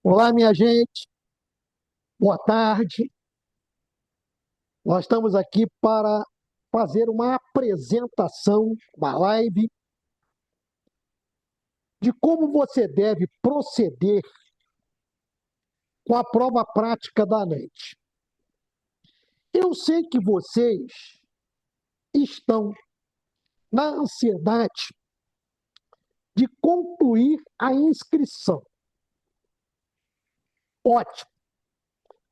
Olá, minha gente, boa tarde. Nós estamos aqui para fazer uma apresentação, uma live, de como você deve proceder com a prova prática da NET. Eu sei que vocês estão na ansiedade de concluir a inscrição. Ótimo.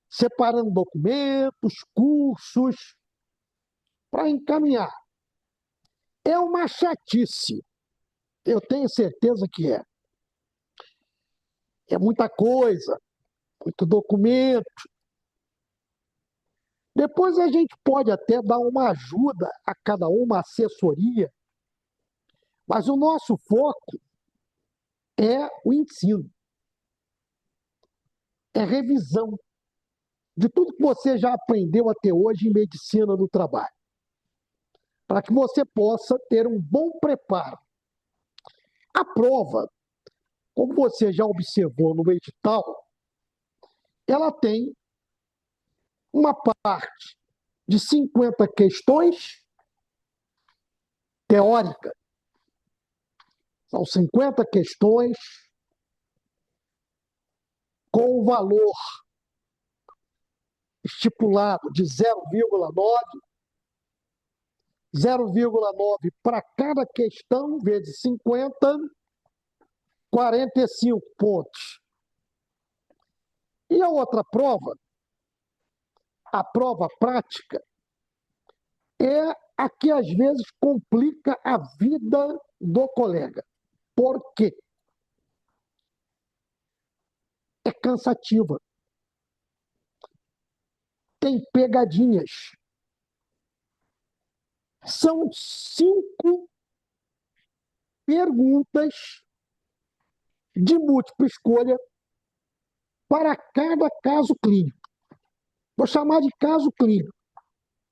Separando documentos, cursos, para encaminhar. É uma chatice, eu tenho certeza que é. É muita coisa, muito documento. Depois a gente pode até dar uma ajuda a cada uma assessoria, mas o nosso foco é o ensino, é revisão de tudo que você já aprendeu até hoje em medicina do trabalho, para que você possa ter um bom preparo. A prova, como você já observou no edital, ela tem uma parte de 50 questões teóricas, são 50 questões com o valor estipulado de 0,9 para cada questão, vezes 50, 45 pontos. E a outra prova, a prova prática, é a que às vezes complica a vida do colega. Por quê? É cansativa. Tem pegadinhas. São 5 perguntas de múltipla escolha para cada caso clínico. Vou chamar de caso clínico.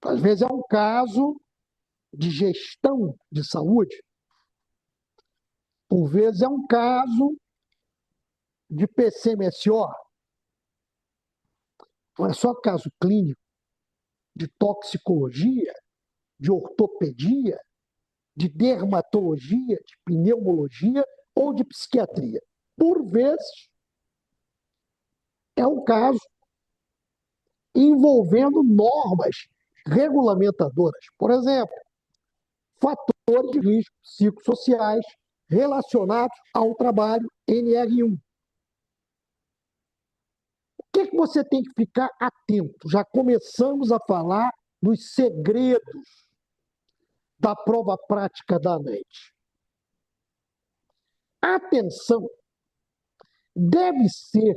Às vezes é um caso de gestão de saúde, por vezes é um caso de PCMSO, não é só caso clínico, de toxicologia, de ortopedia, de dermatologia, de pneumologia ou de psiquiatria. Por vezes, é um caso envolvendo normas regulamentadoras. Por exemplo, fatores de risco psicossociais relacionados ao trabalho NR1. O que você tem que ficar atento? Já começamos a falar dos segredos da prova prática da NET. A atenção deve ser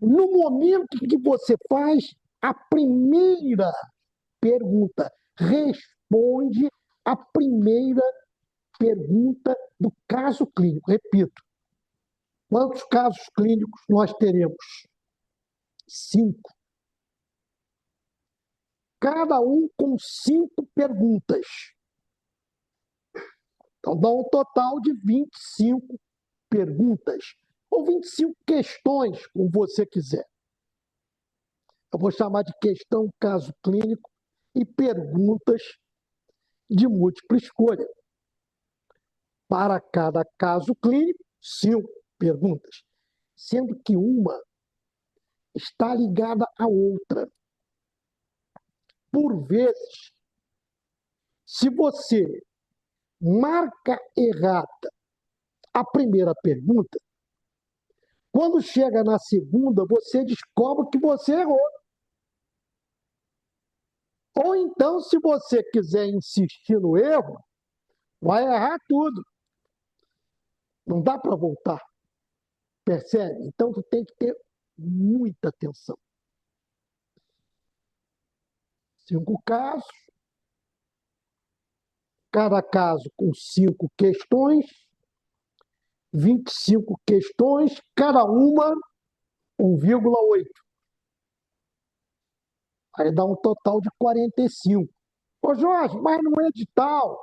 no momento que você faz a primeira pergunta. Responde a primeira pergunta do caso clínico. Repito, quantos casos clínicos nós teremos? 5. Cada um com 5 perguntas. Então, dá um total de 25 perguntas, ou 25 questões, como você quiser. Eu vou chamar de questão caso clínico e perguntas de múltipla escolha. Para cada caso clínico, 5 perguntas, sendo que uma está ligada à outra. Por vezes, se você marca errada a primeira pergunta, quando chega na segunda, você descobre que você errou. Ou então, se você quiser insistir no erro, vai errar tudo. Não dá para voltar. Percebe? Então, tu tem que ter muita atenção. 5 casos, cada caso com 5 questões, 25 questões, cada uma 1,8. Aí dá um total de 45. Ô Jorge, mas no edital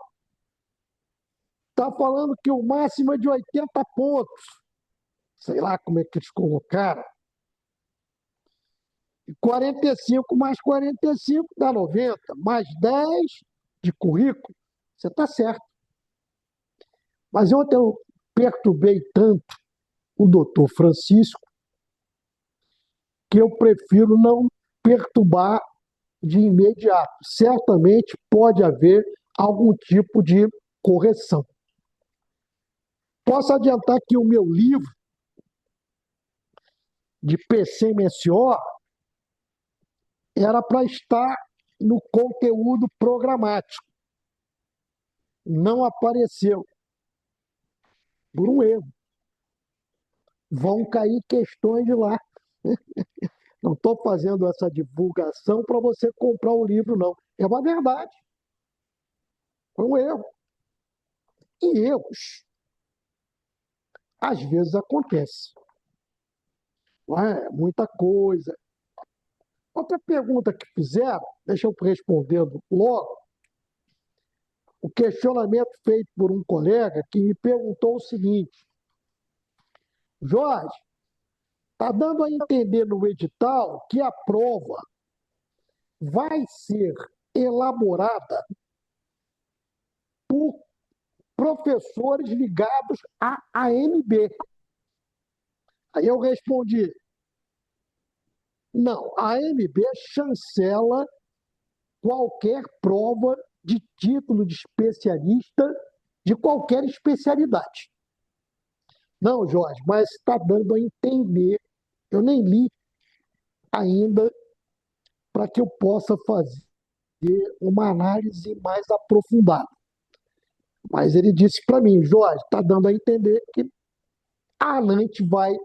está falando que o máximo é de 80 pontos. sei lá como é que eles colocaram, e 45 mais 45 dá 90, mais 10 de currículo, você está certo. Mas ontem eu perturbei tanto o doutor Francisco que eu prefiro não perturbar de imediato. Certamente pode haver algum tipo de correção. Posso adiantar que o meu livro de PCMSO era para estar no conteúdo programático. Não apareceu, por um erro. Vão cair questões de lá. Não estou fazendo essa divulgação para você comprar o livro, não. É uma verdade. Foi um erro. E erros, às vezes, acontecem. Não é muita coisa. Outra pergunta que fizeram, deixa eu respondendo logo, o questionamento feito por um colega que me perguntou o seguinte: Jorge, está dando a entender no edital que a prova vai ser elaborada por professores ligados à AMB. Aí eu respondi: não, a AMB chancela qualquer prova de título de especialista de qualquer especialidade. Não, Jorge, mas está dando a entender, eu nem li ainda, para que eu possa fazer uma análise mais aprofundada. Mas ele disse para mim: Jorge, está dando a entender que a ANANT vai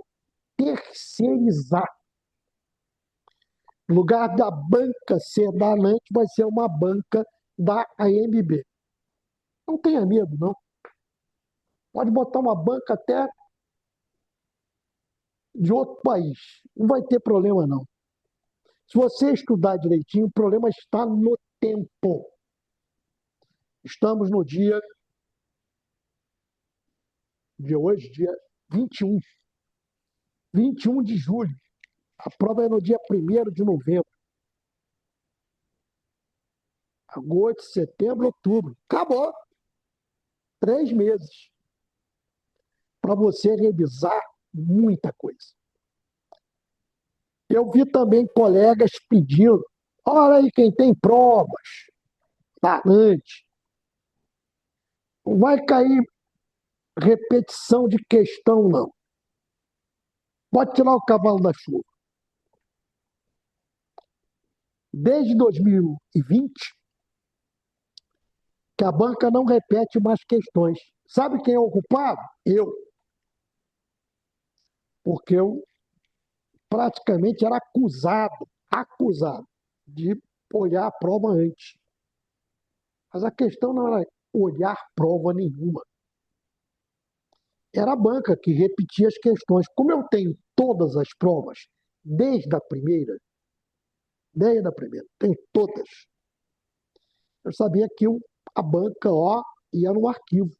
terceirizar. No lugar da banca ser da ANANT, vai ser uma banca da AMB. Não tenha medo, não. Pode botar uma banca até de outro país. Não vai ter problema, não. Se você estudar direitinho, o problema está no tempo. Estamos no dia de hoje, dia 21. 21 de julho. A prova é no dia 1º de novembro. Agosto, setembro, outubro. Acabou. 3 meses. Para você revisar muita coisa. Eu vi também colegas pedindo: olha aí quem tem provas, talante. Não vai cair repetição de questão, não. Pode tirar o cavalo da chuva. Desde 2020, que a banca não repete mais questões. Sabe quem é o culpado? Eu. Porque eu praticamente era acusado de olhar a prova antes. Mas a questão não era olhar prova nenhuma. Era a banca que repetia as questões. Como eu tenho todas as provas, desde a primeira, tenho todas, eu sabia que a banca ia no arquivo.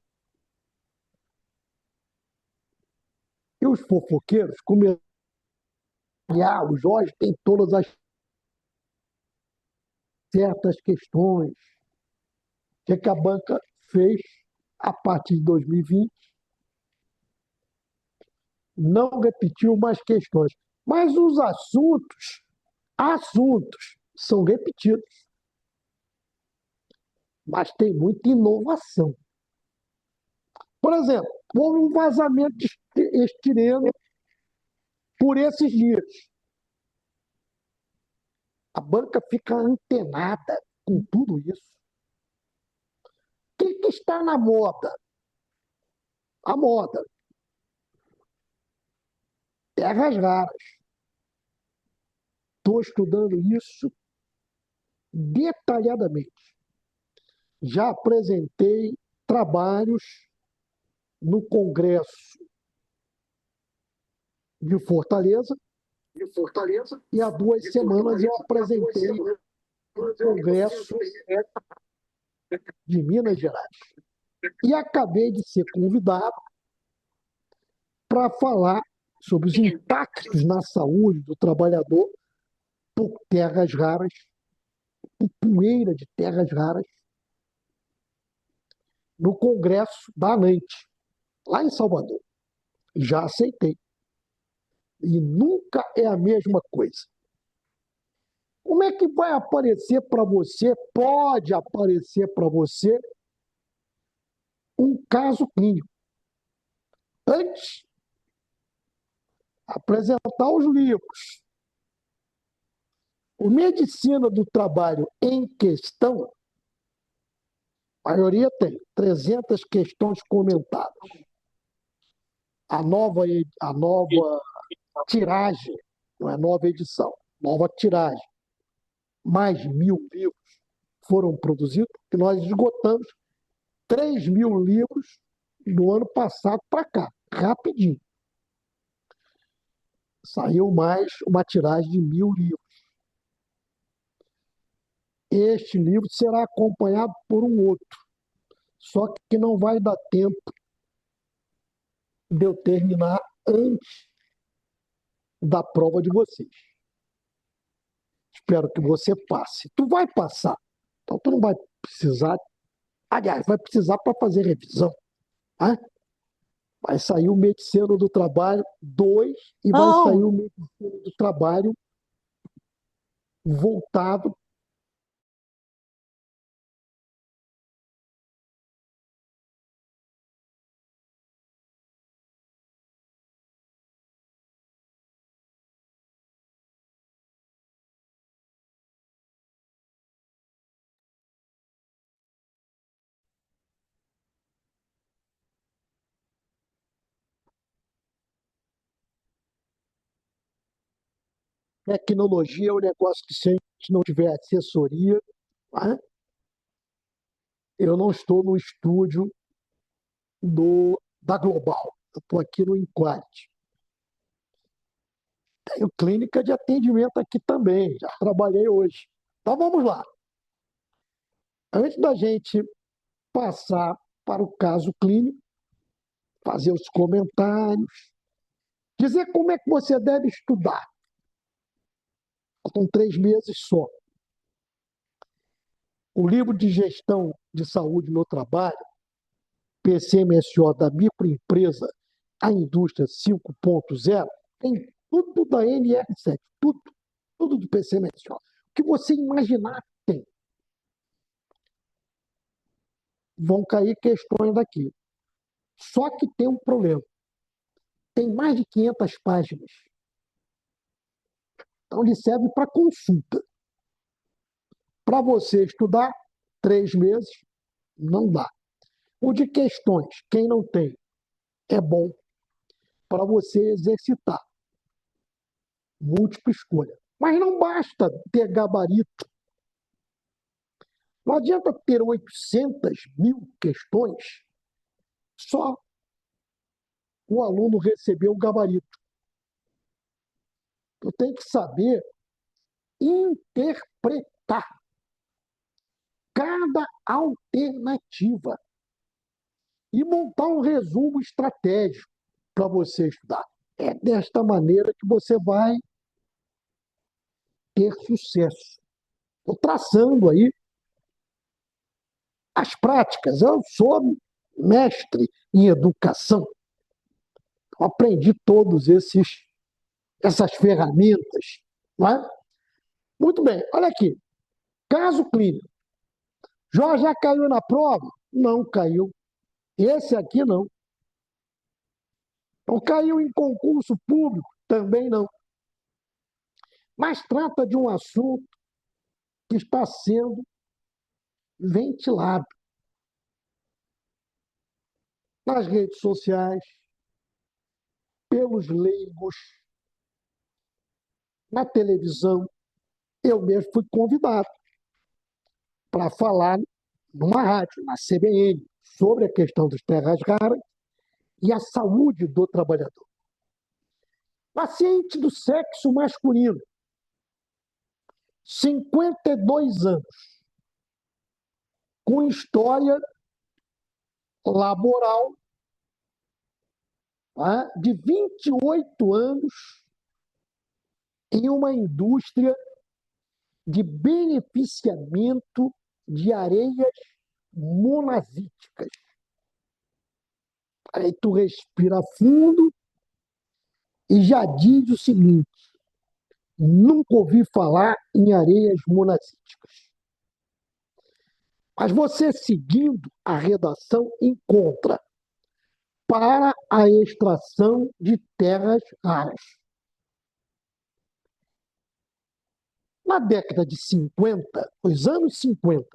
E os fofoqueiros começaram: o Jorge tem todas as certas questões. O que a banca fez a partir de 2020? Não repetiu mais questões. Mas os assuntos são repetidos. Mas tem muita inovação. Por exemplo, houve um vazamento de estireno por esses dias. A banca fica antenada com tudo isso. O que está na moda? A moda. Terras raras. Estou estudando isso detalhadamente. Já apresentei trabalhos no Congresso de Fortaleza, e há 2 semanas eu apresentei no Congresso de Minas Gerais. E acabei de ser convidado para falar sobre os impactos na saúde do trabalhador por terras raras, por poeira de terras raras, no Congresso da ANANT, lá em Salvador. Já aceitei. E nunca é a mesma coisa. Como é que vai aparecer para você, pode aparecer para você, um caso clínico? Antes, apresentar os livros. O Medicina do Trabalho em Questão, a maioria tem 300 questões comentadas. A nova tiragem, não é nova edição, nova tiragem, mais 1.000 livros foram produzidos, que nós esgotamos 3.000 livros no ano passado para cá, rapidinho. Saiu mais uma tiragem de 1.000 livros. Este livro será acompanhado por um outro, só que não vai dar tempo de eu terminar antes da prova de vocês. Espero que você passe. Tu vai passar, então tu não vai precisar, aliás, vai precisar para fazer revisão. Tá? Vai sair o Medicina do Trabalho 2 e vai sair o Medicina do Trabalho voltado tecnologia, é um negócio que se a gente não tiver assessoria, tá? Eu não estou no estúdio da Global, eu estou aqui no Inquart. Tenho clínica de atendimento aqui também, já trabalhei hoje. Então vamos lá. Antes da gente passar para o caso clínico, fazer os comentários, dizer como é que você deve estudar. Faltam 3 meses só. O livro de gestão de saúde no trabalho, PCMSO da microempresa à indústria 5.0, tem tudo da NR7, tudo do PCMSO. O que você imaginar tem. Vão cair questões daqui. Só que tem um problema. Tem mais de 500 páginas. Então, ele serve para consulta. Para você estudar, 3 meses, não dá. O de questões, quem não tem, é bom para você exercitar. Múltipla escolha. Mas não basta ter gabarito. Não adianta ter 800.000 questões, só o aluno receber o gabarito. Eu tenho que saber interpretar cada alternativa e montar um resumo estratégico para você estudar. É desta maneira que você vai ter sucesso. Estou traçando aí as práticas. Eu sou mestre em educação. Eu aprendi todos essas ferramentas. Não é? Muito bem, olha aqui. Caso clínico. Jorge já caiu na prova? Não caiu. Esse aqui não. Não caiu em concurso público? Também não. Mas trata de um assunto que está sendo ventilado nas redes sociais, pelos leigos, na televisão. Eu mesmo fui convidado para falar numa rádio, na CBN, sobre a questão das terras raras e a saúde do trabalhador. Paciente do sexo masculino, 52 anos, com história laboral tá, de 28 anos em uma indústria de beneficiamento de areias monazíticas. Aí tu respira fundo e já diz o seguinte: nunca ouvi falar em areias monazíticas. Mas você seguindo a redação encontra para a extração de terras raras. Na década de 50, os anos 50,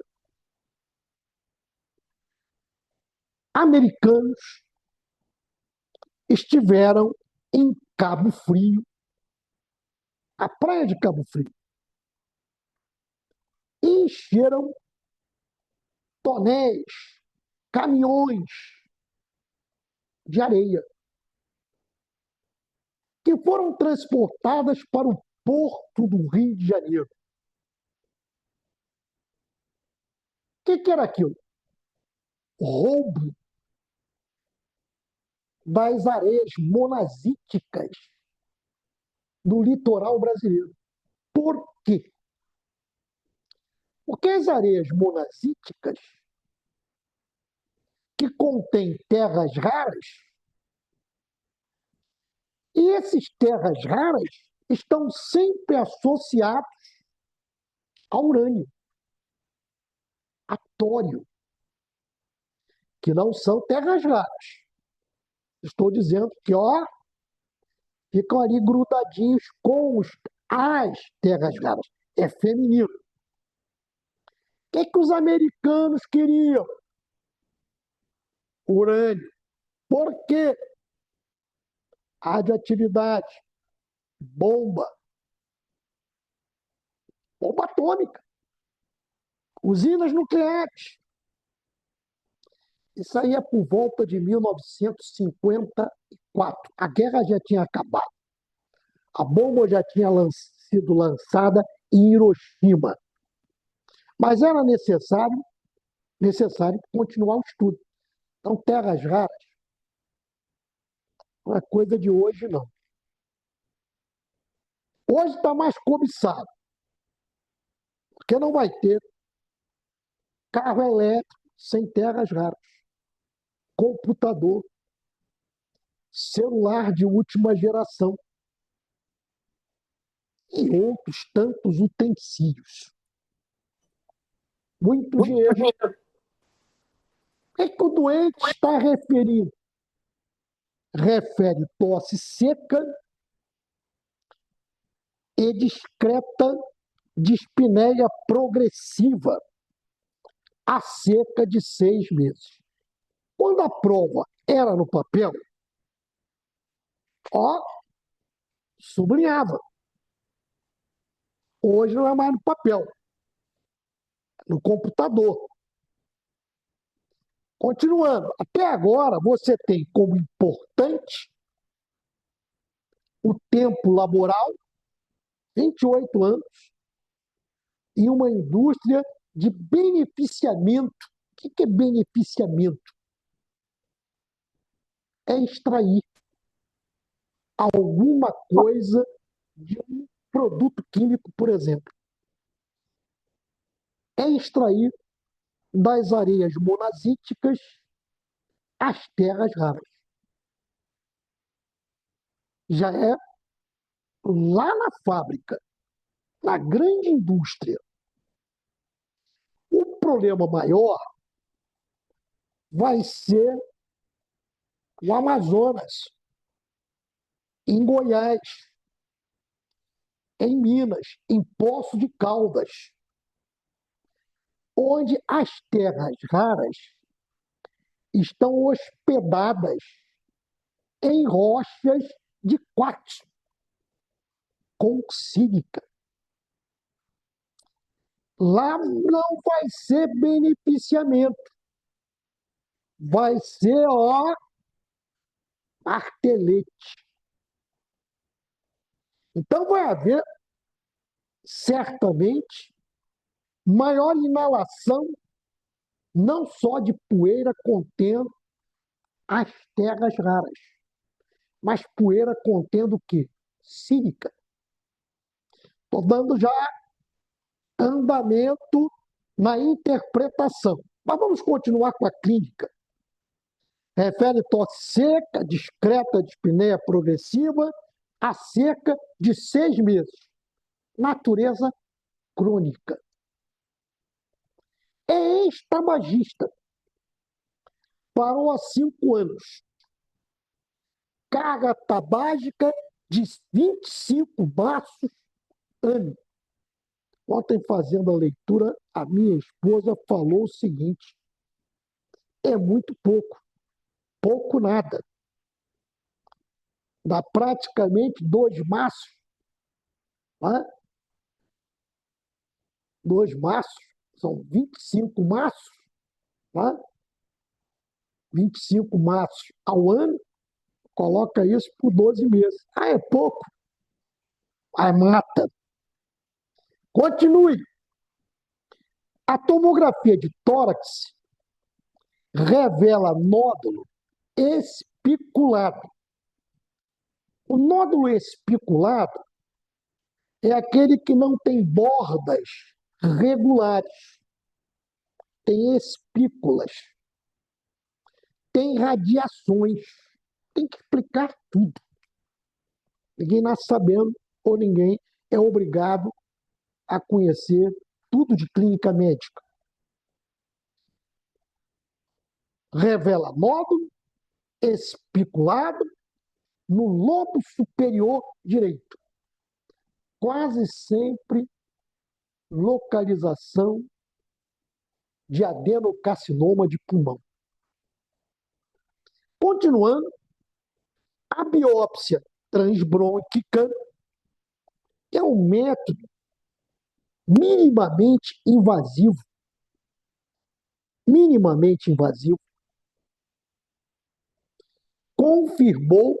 americanos estiveram em Cabo Frio, a praia de Cabo Frio, e encheram tonéis, caminhões de areia, que foram transportadas para o porto do Rio de Janeiro. O que era aquilo? Roubo das areias monazíticas do litoral brasileiro. Por quê? Porque as areias monazíticas, que contêm terras raras, e essas terras raras estão sempre associadas a urânio, a tório, que não são terras raras. Estou dizendo que, ó, ficam ali grudadinhos com as terras raras. É feminino. O que os americanos queriam? Urânio. Por quê? Radioatividade, bomba, bomba atômica, usinas nucleares. Isso aí é por volta de 1954. A guerra já tinha acabado. A bomba já tinha sido lançada em Hiroshima. Mas era necessário continuar o estudo. Então, terras raras não é coisa de hoje, não. Hoje está mais cobiçado, porque não vai ter carro elétrico sem terras raras, computador, celular de última geração e outros tantos utensílios. Muito dinheiro. O que o doente está referindo? Refere tosse seca e discreta dispneia progressiva há cerca de 6 meses. Quando a prova era no papel, ó, sublinhava. Hoje não é mais no papel, é no computador. Continuando, até agora você tem como importante o tempo laboral, 28 anos, e uma indústria de beneficiamento. O que é beneficiamento? É extrair alguma coisa de um produto químico, por exemplo. É extrair das areias monazíticas as terras raras. Já é lá na fábrica, na grande indústria. O problema maior vai ser o Amazonas, em Goiás, em Minas, em Poços de Caldas, onde as terras raras estão hospedadas em rochas de quartzo, com sílica. Lá não vai ser beneficiamento, vai ser, ó, martelete. Então vai haver, certamente, maior inalação, não só de poeira contendo as terras raras, mas poeira contendo o quê? Sílica. Estou dando já andamento na interpretação. Mas vamos continuar com a clínica. Refere tosse seca, discreta, dispneia progressiva, a seca de 6 meses. Natureza crônica. É ex-tabagista. Parou há 5 anos. Carga tabágica de 25 maços ano. Ontem, fazendo a leitura, a minha esposa falou o seguinte: é muito pouco, pouco nada. Dá praticamente 2 maços, né? 2 maços, são 25 maços, né? 25 maços ao ano, coloca isso por 12 meses. Ah, é pouco? Aí mata. Continue. A tomografia de tórax revela nódulo espiculado. O nódulo espiculado é aquele que não tem bordas regulares, tem espículas, tem radiações. Tem que explicar tudo. Ninguém nasce sabendo, ou ninguém é obrigado a conhecer tudo de clínica médica. Revela nódulo espiculado no lobo superior direito. Quase sempre localização de adenocarcinoma de pulmão. Continuando, a biópsia transbrônquica é um método minimamente invasivo, confirmou,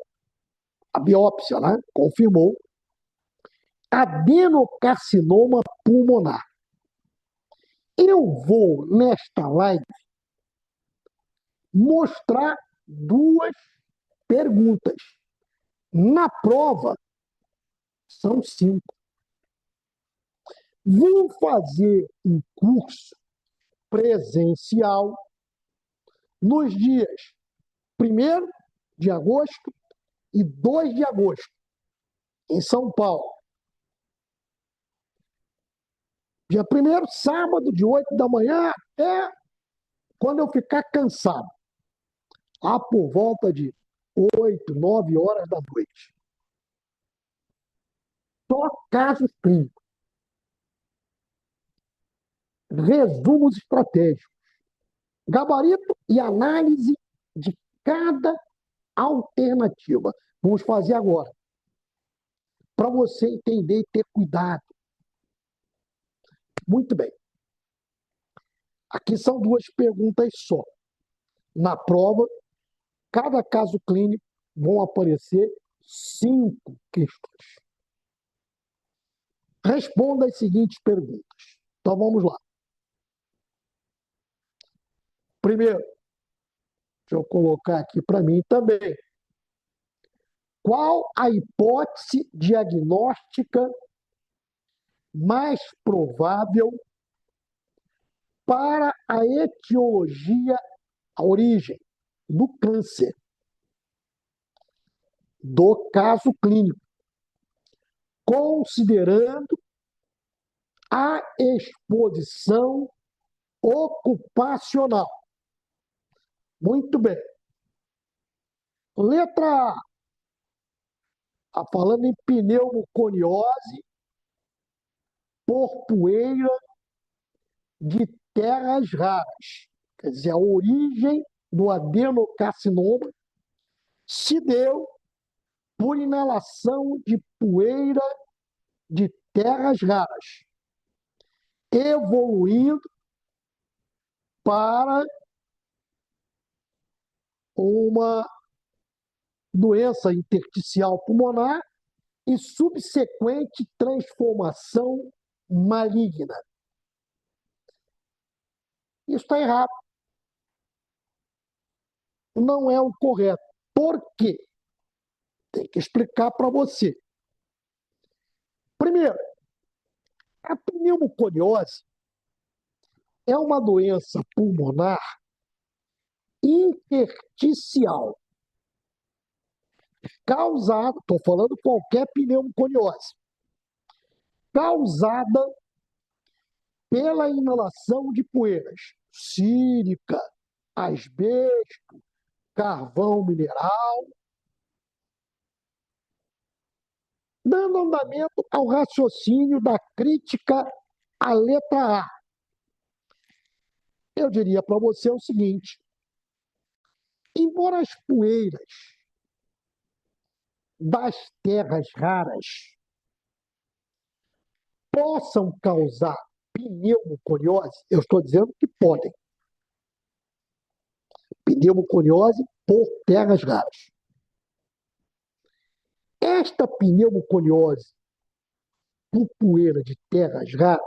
a biópsia, né? Confirmou adenocarcinoma pulmonar. Eu vou, nesta live, mostrar 2 perguntas. Na prova, são 5. Vou fazer um curso presencial nos dias 1º de agosto e 2 de agosto, em São Paulo. Dia 1º, sábado, de 8 da manhã até quando eu ficar cansado. Lá por volta de 8, 9 horas da noite. Só casos clínicos. Resumos estratégicos. Gabarito e análise de cada alternativa. Vamos fazer agora. Para você entender e ter cuidado. Muito bem. Aqui são 2 perguntas só. Na prova, cada caso clínico vão aparecer 5 questões. Responda as seguintes perguntas. Então vamos lá. Primeiro, deixa eu colocar aqui para mim também. Qual a hipótese diagnóstica mais provável para a etiologia, a origem do câncer, do caso clínico, considerando a exposição ocupacional? Muito bem. Letra A, falando em pneumoconiose por poeira de terras raras. Quer dizer, a origem do adenocarcinoma se deu por inalação de poeira de terras raras, evoluindo para uma doença intersticial pulmonar e subsequente transformação maligna. Isso está errado. Não é o correto. Por quê? Tem que explicar para você. Primeiro, a pneumoconiose é uma doença pulmonar intersticial, causada, estou falando qualquer pneumoconiose, causada pela inalação de poeiras, sílica, asbesto, carvão mineral, dando andamento ao raciocínio da crítica à letra A. Eu diria para você o seguinte: embora as poeiras das terras raras possam causar pneumoconiose, eu estou dizendo que podem. Pneumoconiose por terras raras. Esta pneumoconiose por poeira de terras raras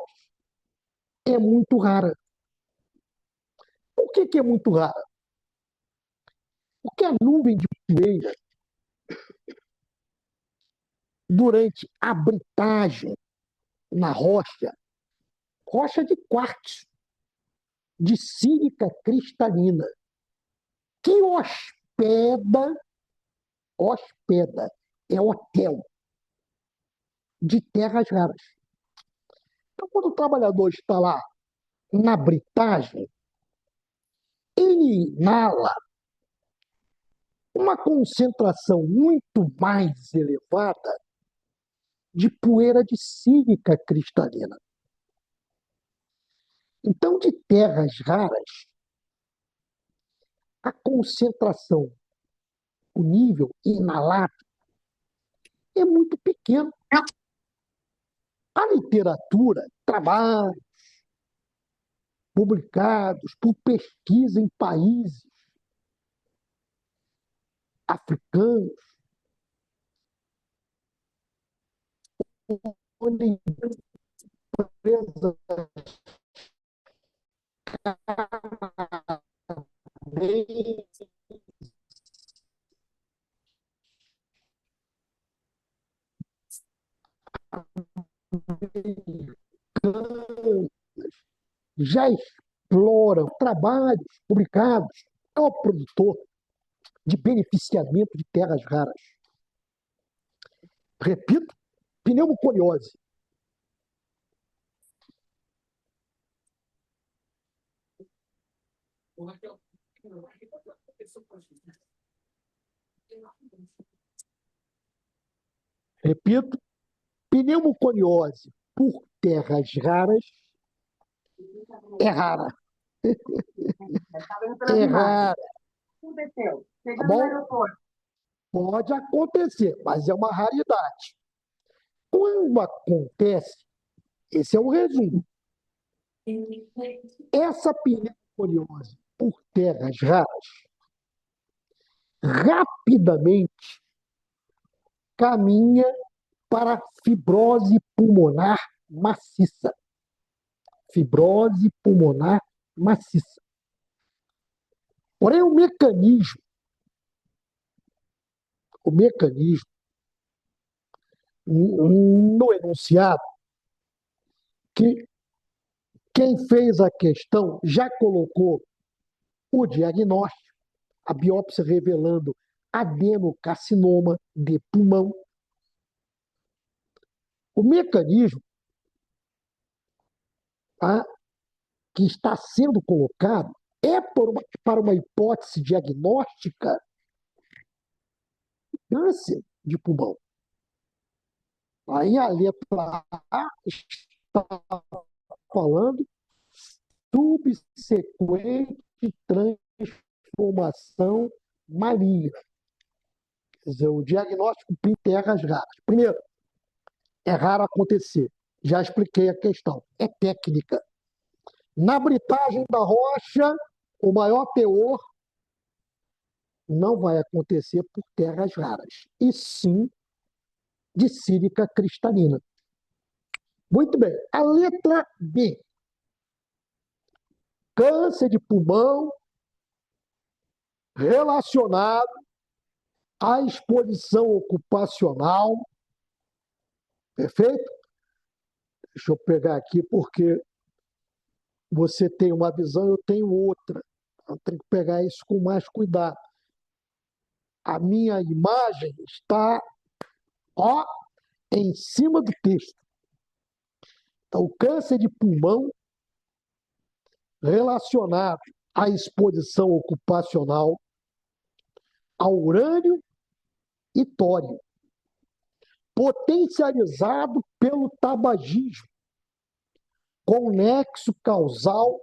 é muito rara. Por que é muito rara? Porque a nuvem de poeira, durante a britagem na rocha, rocha de quartzo, de sílica cristalina, que hospeda, é hotel de terras raras. Então, quando o trabalhador está lá na britagem, ele inala uma concentração muito mais elevada de poeira de sílica cristalina. Então, de terras raras, a concentração, o nível inalado é muito pequeno. A literatura, trabalhos publicados por pesquisa em países africanos, onde empresas já exploram trabalhos publicados ao produtor de beneficiamento de terras raras. Repito, pneumoconiose. Repito, pneumoconiose por terras raras é rara. É rara. Tá bom? Pode acontecer, mas é uma raridade. Quando acontece, esse é o resumo. Essa pneumoconiose por terras raras rapidamente caminha para fibrose pulmonar maciça. Fibrose pulmonar maciça. Porém, o mecanismo no enunciado, que quem fez a questão já colocou o diagnóstico, a biópsia revelando adenocarcinoma de pulmão. O mecanismo, tá, que está sendo colocado é para uma hipótese diagnóstica de câncer de pulmão. Aí a letra A está falando subsequente transformação maligna. Quer dizer, o diagnóstico em terras raras. Primeiro, é raro acontecer. Já expliquei a questão. É técnica. Na britagem da rocha, o maior teor não vai acontecer por terras raras, e sim de sílica cristalina. Muito bem. A letra B. Câncer de pulmão relacionado a exposição ocupacional, perfeito? Deixa eu pegar aqui porque você tem uma visão, eu tenho outra. Eu tenho que pegar isso com mais cuidado. A minha imagem está, ó, em cima do texto. Então, o câncer de pulmão relacionado à exposição ocupacional ao urânio e tório, potencializado pelo tabagismo, com nexo causal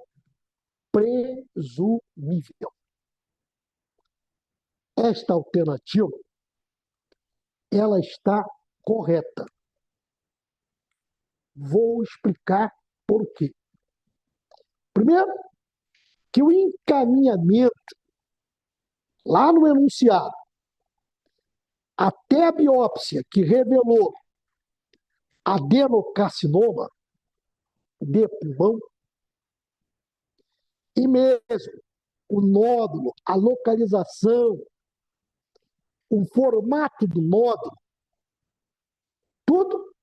presumível. Esta alternativa, ela está correta. Vou explicar por quê. Primeiro, que o encaminhamento lá no enunciado até a biópsia que revelou adenocarcinoma de pulmão e mesmo o nódulo, a localização, o formato do nódulo, tudo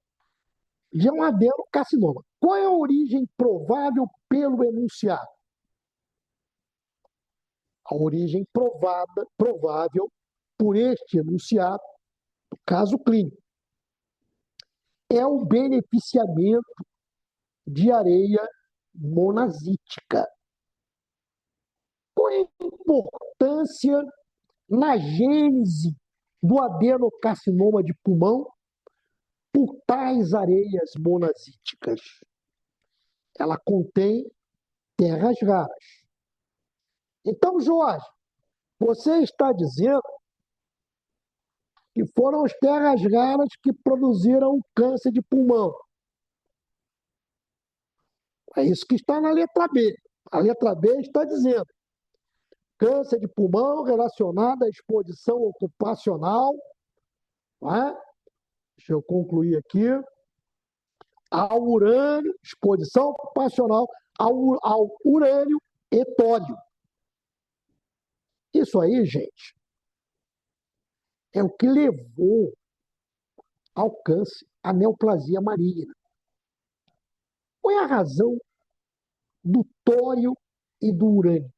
de um adenocarcinoma. Qual é a origem provável pelo enunciado? A origem provável por este enunciado, no caso clínico, é o beneficiamento de areia monazítica. Qual é a importância na gênese do adenocarcinoma de pulmão por tais areias monazíticas? Ela contém terras raras. Então, Jorge, você está dizendo que foram as terras raras que produziram o câncer de pulmão. É isso que está na letra B. A letra B está dizendo câncer de pulmão relacionado à exposição ocupacional, não é? Deixa eu concluir aqui, ao urânio, exposição ocupacional ao urânio e tório. Isso aí, gente, é o que levou ao câncer, à neoplasia maligna. Qual é a razão do tório e do urânio?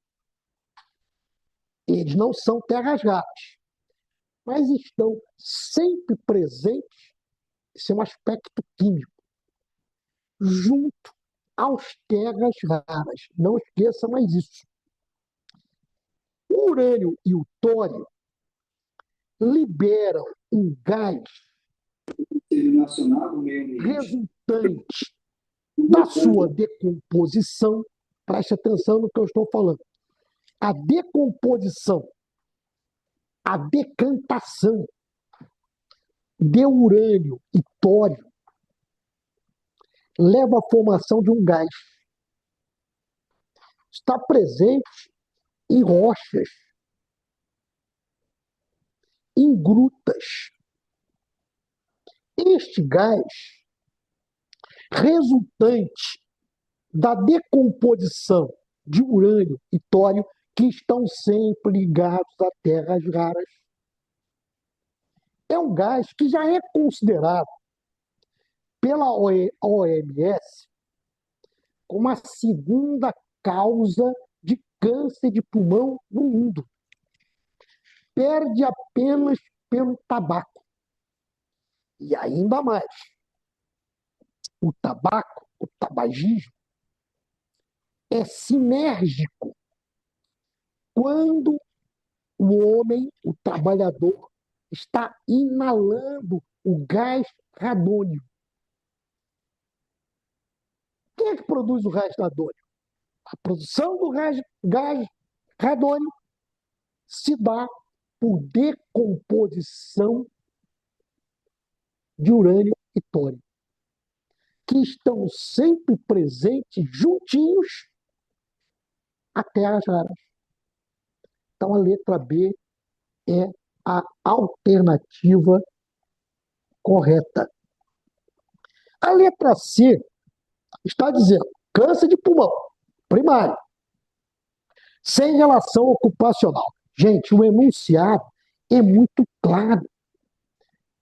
Eles não são terras raras, mas estão sempre presentes, esse é um aspecto químico, junto aos terras raras. Não esqueça mais isso. O urânio e o tório liberam um gás resultante da sua decomposição. Preste atenção no que eu estou falando. A decomposição, a decantação de urânio e tório leva à formação de um gás. Está presente em rochas, em grutas. Este gás, resultante da decomposição de urânio e tório, que estão sempre ligados a terras raras, é um gás que já é considerado pela OMS como a segunda causa de câncer de pulmão no mundo. Perde apenas pelo tabaco. E ainda mais, o tabaco, o tabagismo, é sinérgico quando o homem, o trabalhador, está inalando o gás radônio. Quem é que produz o gás radônio? A produção do gás radônio se dá por decomposição de urânio e tório, que estão sempre presentes juntinhos a terras raras. Então, a letra B é a alternativa correta. A letra C está dizendo câncer de pulmão primário, sem relação ocupacional. Gente, o enunciado, é muito claro.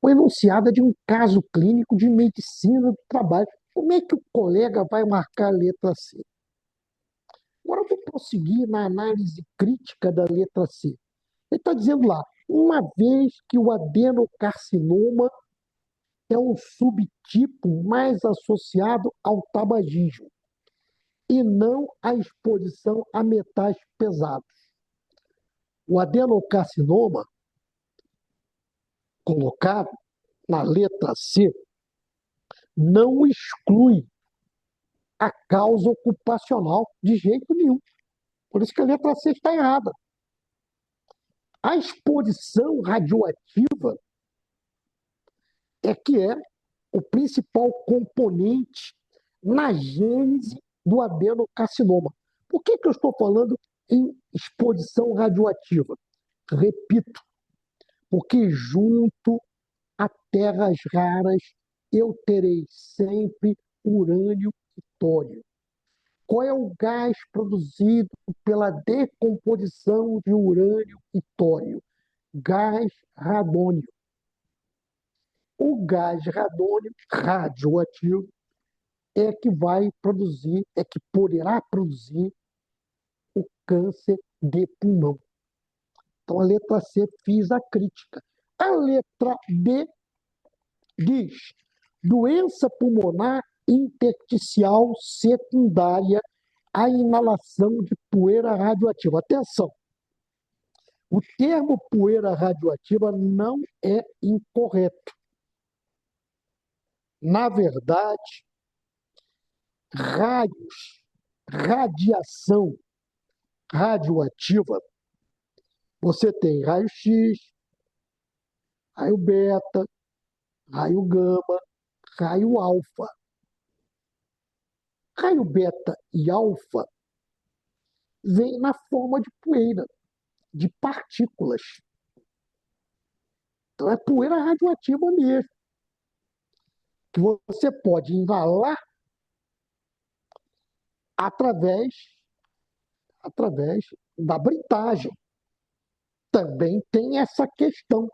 O enunciado é de um caso clínico de medicina do trabalho. Como é que o colega vai marcar a letra C? Agora eu vou prosseguir na análise crítica da letra C. Ele está dizendo lá, uma vez que o adenocarcinoma é um subtipo mais associado ao tabagismo e não à exposição a metais pesados. O adenocarcinoma, colocado na letra C, não exclui a causa ocupacional de jeito nenhum. Por isso que a letra C está errada. A exposição radioativa é o principal componente na gênese do adenocarcinoma. Por que eu estou falando em exposição radioativa? Repito, porque junto a terras raras eu terei sempre urânio e tório. Qual é o gás produzido pela decomposição de urânio e tório? Gás radônio. O gás radônio radioativo é que vai produzir, é que poderá produzir o câncer de pulmão. Então, a letra C fiz a crítica. A letra D diz doença pulmonar intersticial secundária à inalação de poeira radioativa. Atenção, o termo poeira radioativa não é incorreto. Na verdade, raios, radiação radioativa, você tem raio-x, raio beta, raio gama, raio alfa. Raio beta e alfa vem na forma de poeira, de partículas. Então é poeira radioativa mesmo, que você pode inalar através da britagem. Também tem essa questão,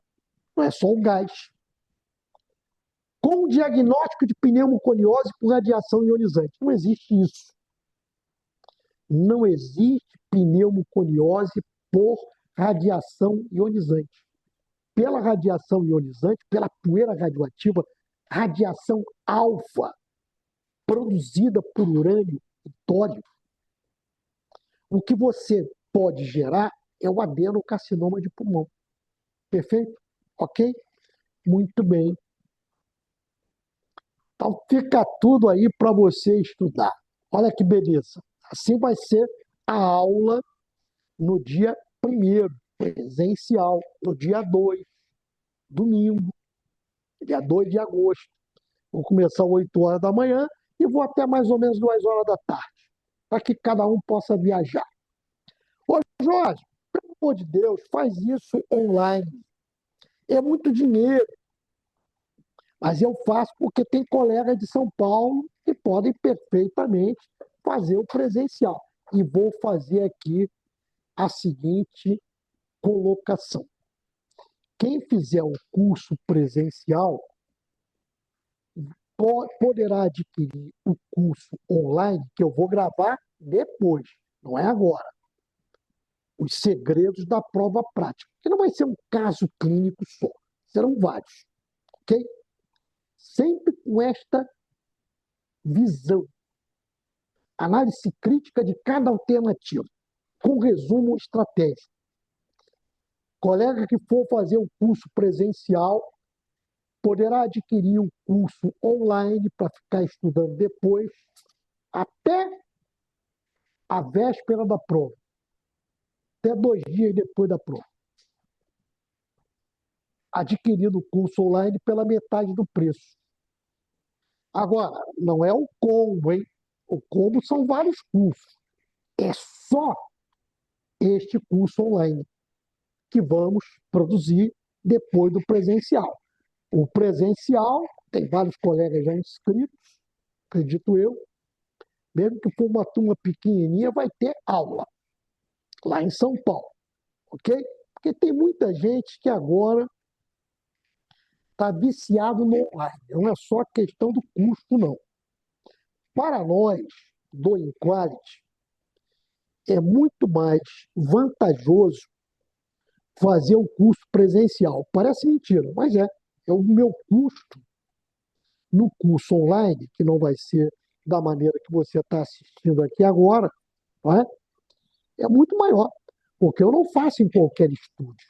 não é só o gás. Com o diagnóstico de pneumoconiose por radiação ionizante. Não existe isso. Não existe pneumoconiose por radiação ionizante. Pela radiação ionizante, pela poeira radioativa, radiação alfa, produzida por urânio e tório, o que você pode gerar é o adenocarcinoma de pulmão. Perfeito? Ok? Muito bem. Então fica tudo aí para você estudar. Olha que beleza. Assim vai ser a aula no dia 1º, presencial, no dia 2, domingo, dia 2 de agosto. Vou começar às 8 horas da manhã e vou até mais ou menos 2 horas da tarde, para que cada um possa viajar. Ô, Jorge, pelo amor de Deus, faz isso online. É muito dinheiro, mas eu faço porque tem colegas de São Paulo que podem perfeitamente fazer o presencial. E vou fazer aqui a seguinte colocação. Quem fizer o curso presencial poderá adquirir o curso online, que eu vou gravar depois, não é agora. Os segredos da prova prática. Que não vai ser um caso clínico só, serão vários. Ok? Sempre com esta visão. Análise crítica de cada alternativa, com resumo estratégico. Colega que for fazer o curso presencial poderá adquirir um curso online para ficar estudando depois, até a véspera da prova, até 2 dias depois da prova. Adquirindo o curso online pela metade do preço. Agora, não é o combo, hein? O combo são vários cursos. É só este curso online que vamos produzir depois do presencial. O presencial, tem vários colegas já inscritos, acredito eu, mesmo que for uma turma pequenininha, vai ter aula lá em São Paulo, ok? Porque tem muita gente que agora está viciado no online. Não é só questão do custo, não. Para nós, do Inquality, é muito mais vantajoso fazer o curso presencial. Parece mentira, mas é. É o meu custo no curso online, que não vai ser da maneira que você está assistindo aqui agora, não é? É muito maior, porque eu não faço em qualquer estúdio.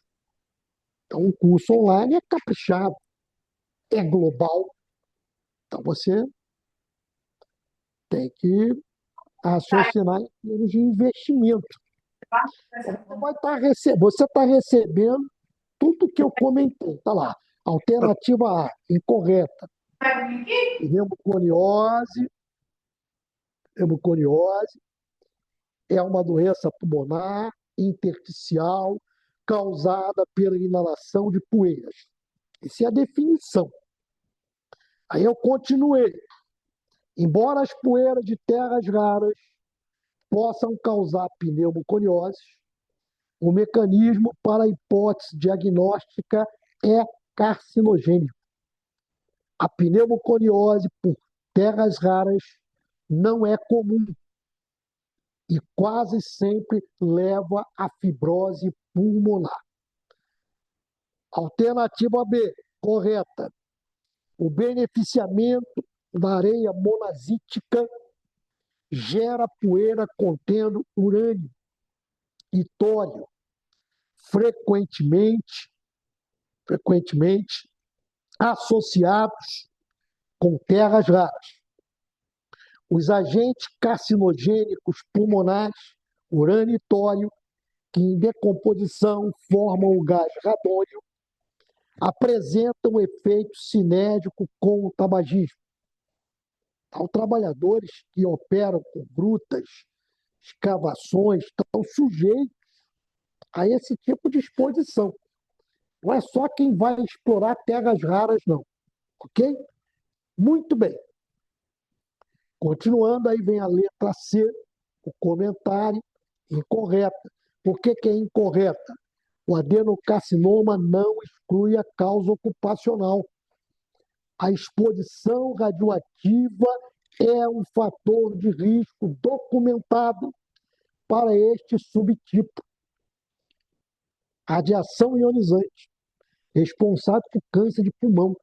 Então, o curso online é caprichado, é global. Então, você tem que raciocinar em termos de investimento. Você está recebendo tudo que eu comentei. Está lá. Alternativa A, incorreta. Pneumoconiose, pneumoconiose é uma doença pulmonar intersticial causada pela inalação de poeiras. Essa é a definição. Aí eu continuei. Embora as poeiras de terras raras possam causar pneumoconiose, o mecanismo para a hipótese diagnóstica é carcinogênico. A pneumoconiose por terras raras não é comum e quase sempre leva à fibrose pulmonar. Alternativa B, correta. O beneficiamento da areia monazítica gera poeira contendo urânio e tólio, frequentemente associados com terras raras. Os agentes carcinogênicos pulmonares, urânio e tólio, que em decomposição formam o gás radônio, apresentam efeito sinérgico com o tabagismo. Então, trabalhadores que operam com grutas, escavações, estão sujeitos a esse tipo de exposição. Não é só quem vai explorar terras raras, não. Ok? Muito bem. Continuando, aí vem a letra C, o comentário incorreta. Por que é incorreta? O adenocarcinoma não exclui a causa ocupacional. A exposição radioativa é um fator de risco documentado para este subtipo. Radiação ionizante, responsável por câncer de pulmão,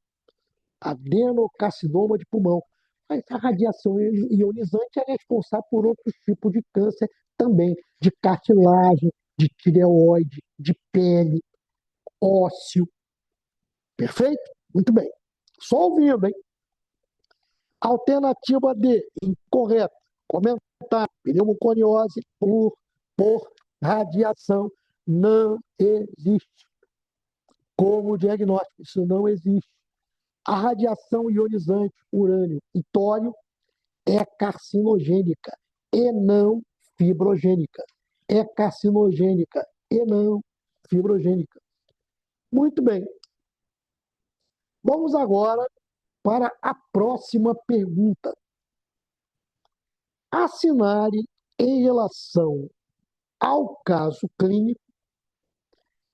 adenocarcinoma de pulmão. Mas a radiação ionizante é responsável por outros tipos de câncer também, de cartilagem, de tireoide, de pele, ósseo. Perfeito? Muito bem. Só ouvindo, hein? Alternativa D, incorreta. Comentário. Pneumoconiose por radiação não existe. Como diagnóstico, isso não existe. A radiação ionizante, urânio e tório, é carcinogênica e não fibrogênica. É carcinogênica e não fibrogênica. Muito bem. Vamos agora para a próxima pergunta. Assinale em relação ao caso clínico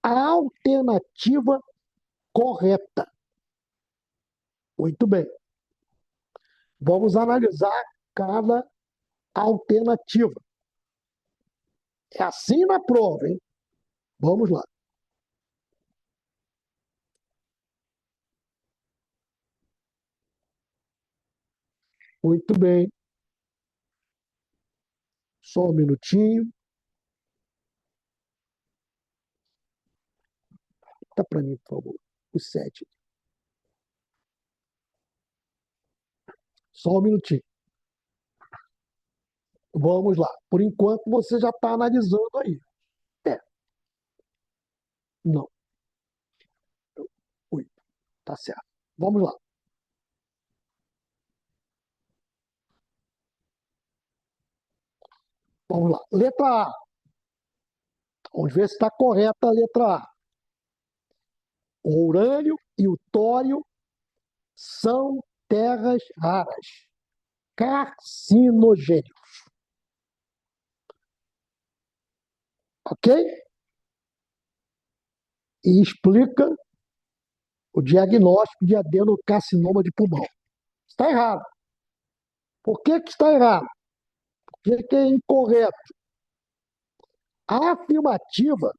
a alternativa correta. Muito bem. Vamos analisar cada alternativa. É assim na prova, hein? Vamos lá. Muito bem. Só um minutinho. Tá para mim, por favor. O 7. Só um minutinho. Vamos lá. Por enquanto, você já está analisando aí. É. Não. 8. Tá certo. Vamos lá. Vamos lá. Letra A. Vamos ver se está correta a letra A. O urânio e o tório são terras raras, carcinogênicos. Ok? e explica o diagnóstico de adenocarcinoma de pulmão. Está errado. Por que que está errado? Por que é incorreto? A afirmativa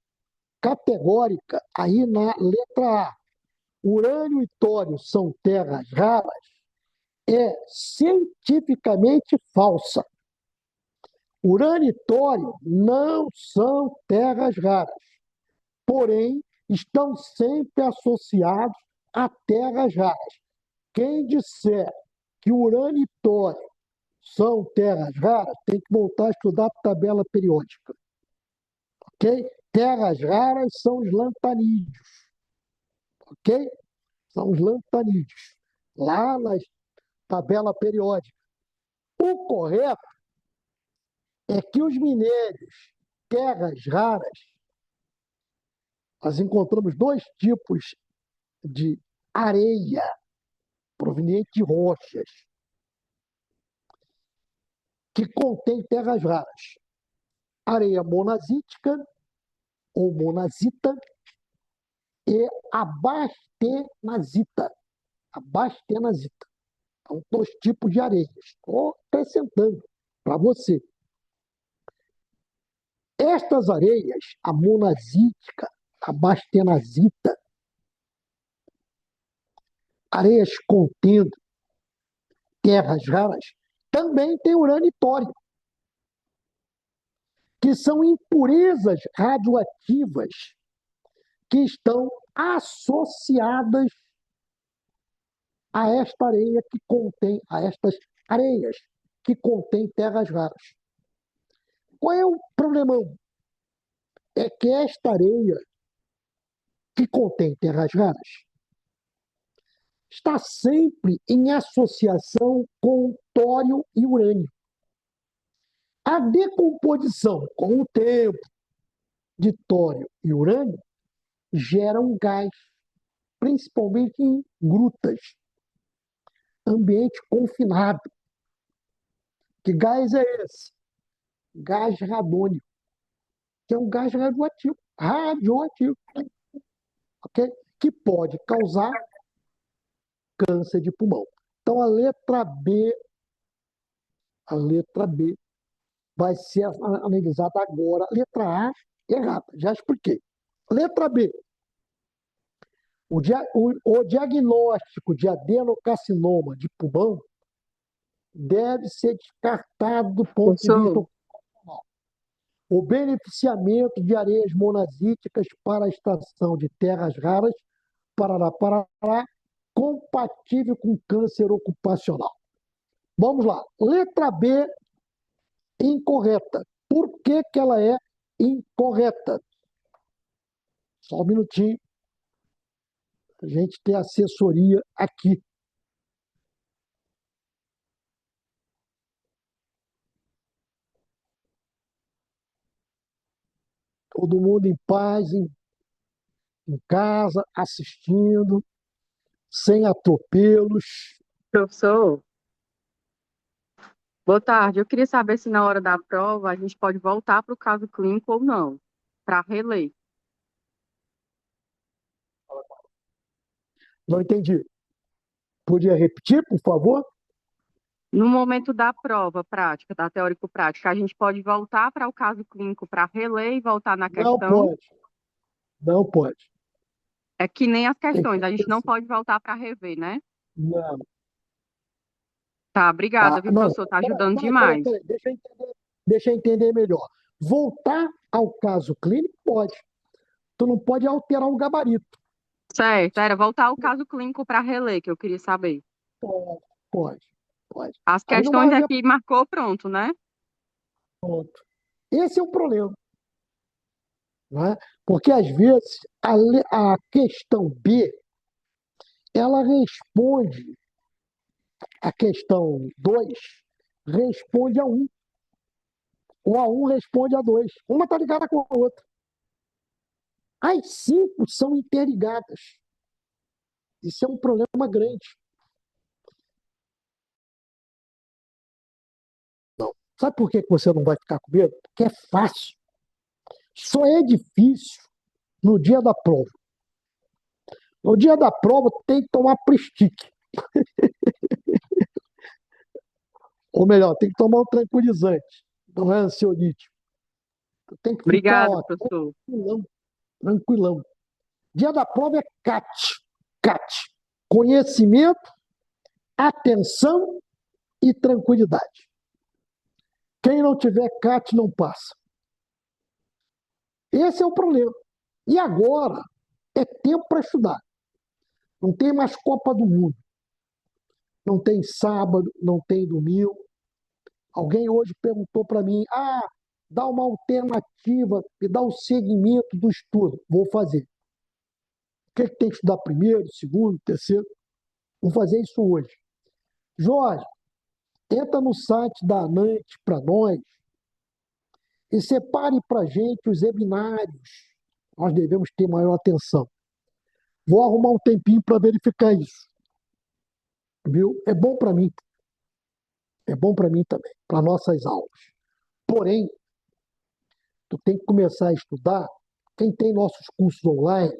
categórica aí na letra A, urânio e tório são terras raras, é cientificamente falsa. Urânio e tório não são terras raras, porém estão sempre associados a terras raras. Quem disser que urânio e tório são terras raras tem que voltar a estudar a tabela periódica. Ok? Terras raras são os lantanídeos. Ok? São os lantanídeos. Lá na tabela periódica. O correto é que os minérios, terras raras, nós encontramos dois tipos de areia proveniente de rochas que contém terras raras. Areia monazítica ou monazita e abastenazita. Abastenazita. São dois tipos de areias. Estou acrescentando para você. Estas areias, a monazítica, a bastenazita, areias contendo terras raras, também tem urânio e tório, que são impurezas radioativas que estão associadas a esta areia que contém, a estas areias que contêm terras raras. Qual é o problemão? É que esta areia que contém terras raras está sempre em associação com tório e urânio. A decomposição com o tempo de tório e urânio gera um gás, principalmente em grutas, ambiente confinado. Que gás é esse? Gás radônico, que é um gás radioativo, ok? Que pode causar câncer de pulmão. Então a letra B vai ser analisada agora. Letra A, errada, já expliquei. Letra B, o diagnóstico de adenocarcinoma de pulmão deve ser descartado do ponto de vista Professor, ocupacional. O beneficiamento de areias monazíticas para a extração de terras raras, Parará, compatível com câncer ocupacional. Vamos lá. Letra B, incorreta. Por que que ela é incorreta? Só um minutinho. A gente tem assessoria aqui. Todo mundo em paz, em casa, assistindo, sem atropelos. professor, boa tarde. Eu queria saber se na hora da prova a gente pode voltar para o caso clínico ou não, para reler. Não entendi. Podia repetir, por favor? No momento da prova prática, da teórico-prática, a gente pode voltar para o caso clínico para reler e voltar na Não questão. pode. Não pode. É que nem as Tem que questões, a ser gente não assim. pode voltar para rever, né? Não, Tá, obrigada, tá? viu, Não. professor? Tá ajudando Peraí, demais. peraí. Deixa eu entender melhor. Voltar ao caso clínico, pode. Tu não pode alterar o gabarito. Certo, era voltar ao caso clínico para reler, que eu queria saber. Pode, pode, pode. As Aí numa questões reunião, aqui marcou pronto, né? pronto. Esse é o problema, não é? Porque às vezes a questão B, ela responde, a questão 2 responde a um, ou a um responde a 2. Uma está ligada com a outra. As 5 são interligadas. Isso é um problema grande. Sabe por que você não vai ficar com medo? Porque é fácil. Só é difícil no dia da prova. No dia da prova, tem que tomar Pristique. Ou melhor, tem que tomar um tranquilizante. Não é ansiolítico. Tem que ficar, Obrigado, ó, professor. tranquilão, tranquilão. Dia da prova é CAT. CAT. Conhecimento, atenção e tranquilidade. Quem não tiver CAT não passa. Esse é o problema. E agora é tempo para estudar. Não tem mais Copa do Mundo. Não tem sábado, não tem domingo. Alguém hoje perguntou para mim: dá uma alternativa, me dá o segmento do estudo. Vou fazer. O que, é que tem que estudar primeiro, segundo, terceiro? Vou fazer isso hoje. Jorge, entra no site da ANANT para nós e separe para a gente os webinários. Nós devemos ter maior atenção. Vou arrumar um tempinho para verificar isso. Viu? É bom para mim. É bom para mim também, para nossas aulas. Porém, tu tem que começar a estudar. Quem tem nossos cursos online,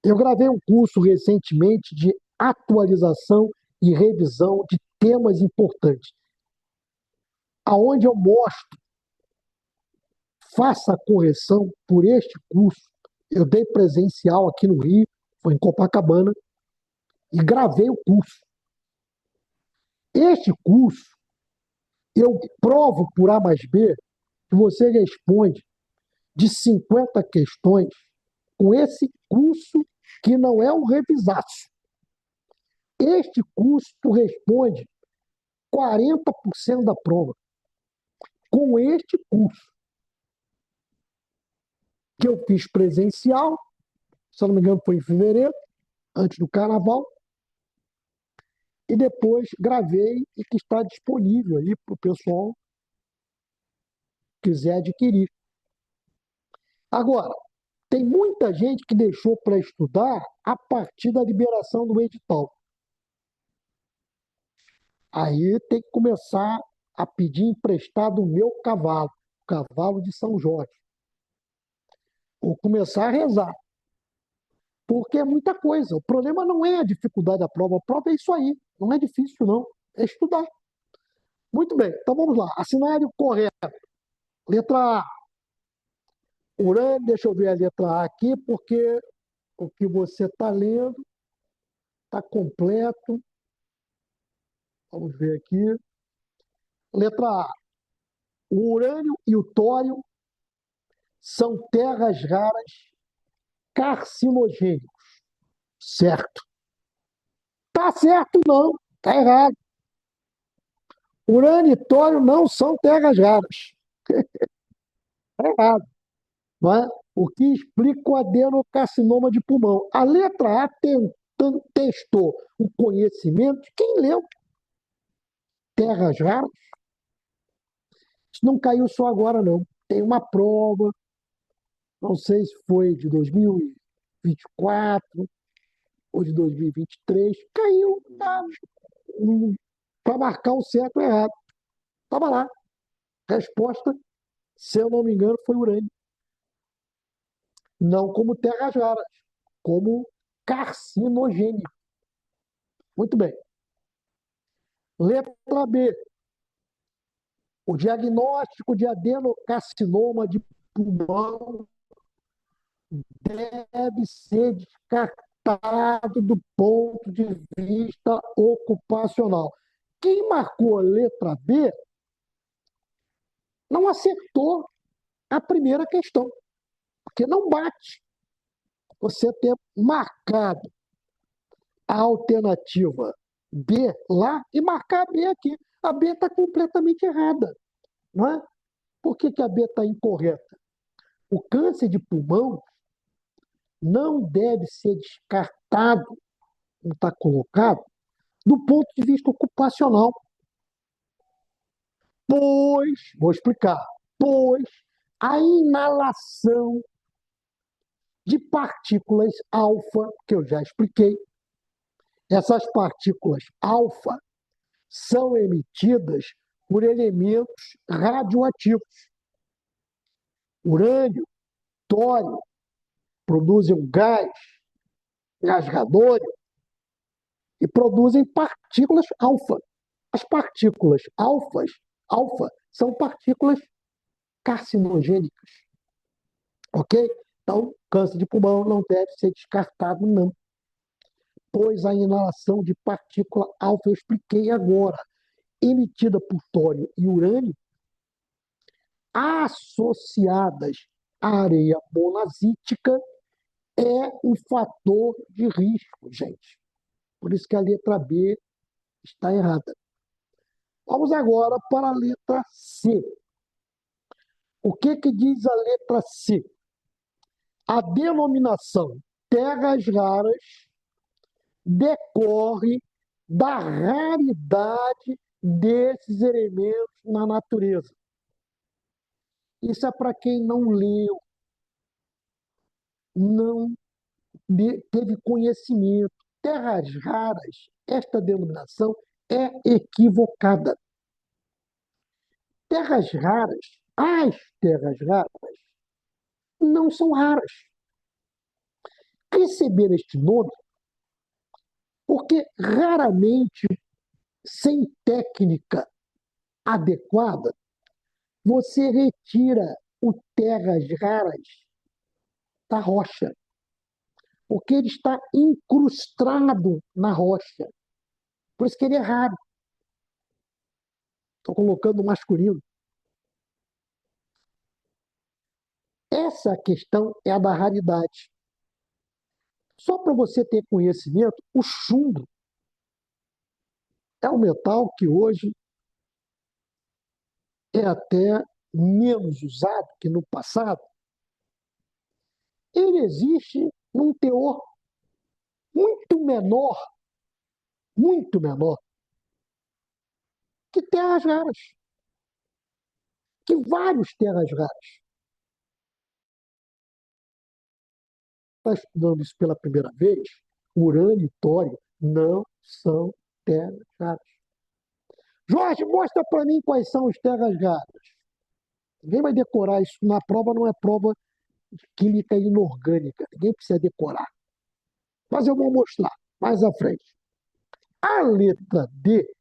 eu gravei um curso recentemente de atualização e revisão de temas importantes, aonde eu mostro, faça a correção por este curso. Eu dei presencial aqui no Rio, foi em Copacabana, e gravei o curso. Este curso, eu provo por A mais B que você responde de 50 questões com esse curso que não é um revisaço. Este curso tu responde 40% da prova com este curso que eu fiz presencial, se eu não me engano foi em fevereiro, antes do carnaval, e depois gravei e que está disponível aí para o pessoal que quiser adquirir. Agora, tem muita gente que deixou para estudar a partir da liberação do edital. Aí tem que começar a pedir emprestado o meu cavalo, o cavalo de São Jorge. Ou começar a rezar. Porque é muita coisa. O problema não é a dificuldade da prova. A prova é isso aí. Não é difícil, não. É estudar. Muito bem. Então vamos lá. Assinário correto. Letra A. Urânio, deixa eu ver a letra A aqui, porque o que você está lendo está completo. Vamos ver aqui. Letra A. O urânio e o tório são terras raras carcinogênicos. Certo. Tá certo, não. Tá errado. Urânio e tório não são terras raras. Tá errado. Não é? O que explica o adenocarcinoma de pulmão. A letra A testou o conhecimento de quem leu. Terras raras. Isso não caiu só agora, não. Tem uma prova, não sei se foi de 2024 ou de 2023, caiu para marcar o certo ou errado. Estava lá. Resposta, se eu não me engano, foi urânio. Não como terras raras, como carcinogênico. Muito bem. Letra B. O diagnóstico de adenocarcinoma de pulmão deve ser descartado do ponto de vista ocupacional. Quem marcou a letra B não acertou a primeira questão, porque não bate você ter marcado a alternativa B lá e marcar a B aqui. A B está completamente errada, não é? Por que a B está incorreta? O câncer de pulmão não deve ser descartado, como está colocado, do ponto de vista ocupacional. Pois, vou explicar, pois a inalação de partículas alfa, que eu já expliquei, essas partículas alfa são emitidas por elementos radioativos. Urânio, tório, produzem um gás rasgadores, e produzem partículas alfa. As partículas alfa são partículas carcinogênicas, ok? Então, câncer de pulmão não deve ser descartado, não. Pois a inalação de partícula alfa, eu expliquei agora, emitida por tório e urânio, associadas à areia monazítica, é um fator de risco, gente. Por isso que a letra B está errada. Vamos agora para a letra C. O que diz a letra C? A denominação terras raras decorre da raridade desses elementos na natureza. Isso é para quem não leu, não teve conhecimento. Terras raras, esta denominação é equivocada. Terras raras, as terras raras, não são raras. Receberam este nome porque raramente, sem técnica adequada, você retira o terras raras da rocha, porque ele está incrustado na rocha. Por isso que ele é raro. Estou colocando masculino. Essa questão é a da raridade. Só para você ter conhecimento, o chumbo é um metal que hoje é até menos usado que no passado. Ele existe num teor muito menor que terras raras, que vários terras raras. Está estudando isso pela primeira vez? Urânio e tório não são terras raras. Jorge, mostra para mim quais são as terras raras. Ninguém vai decorar isso na prova, não é prova de química inorgânica. Ninguém precisa decorar. Mas eu vou mostrar mais à frente. A letra D,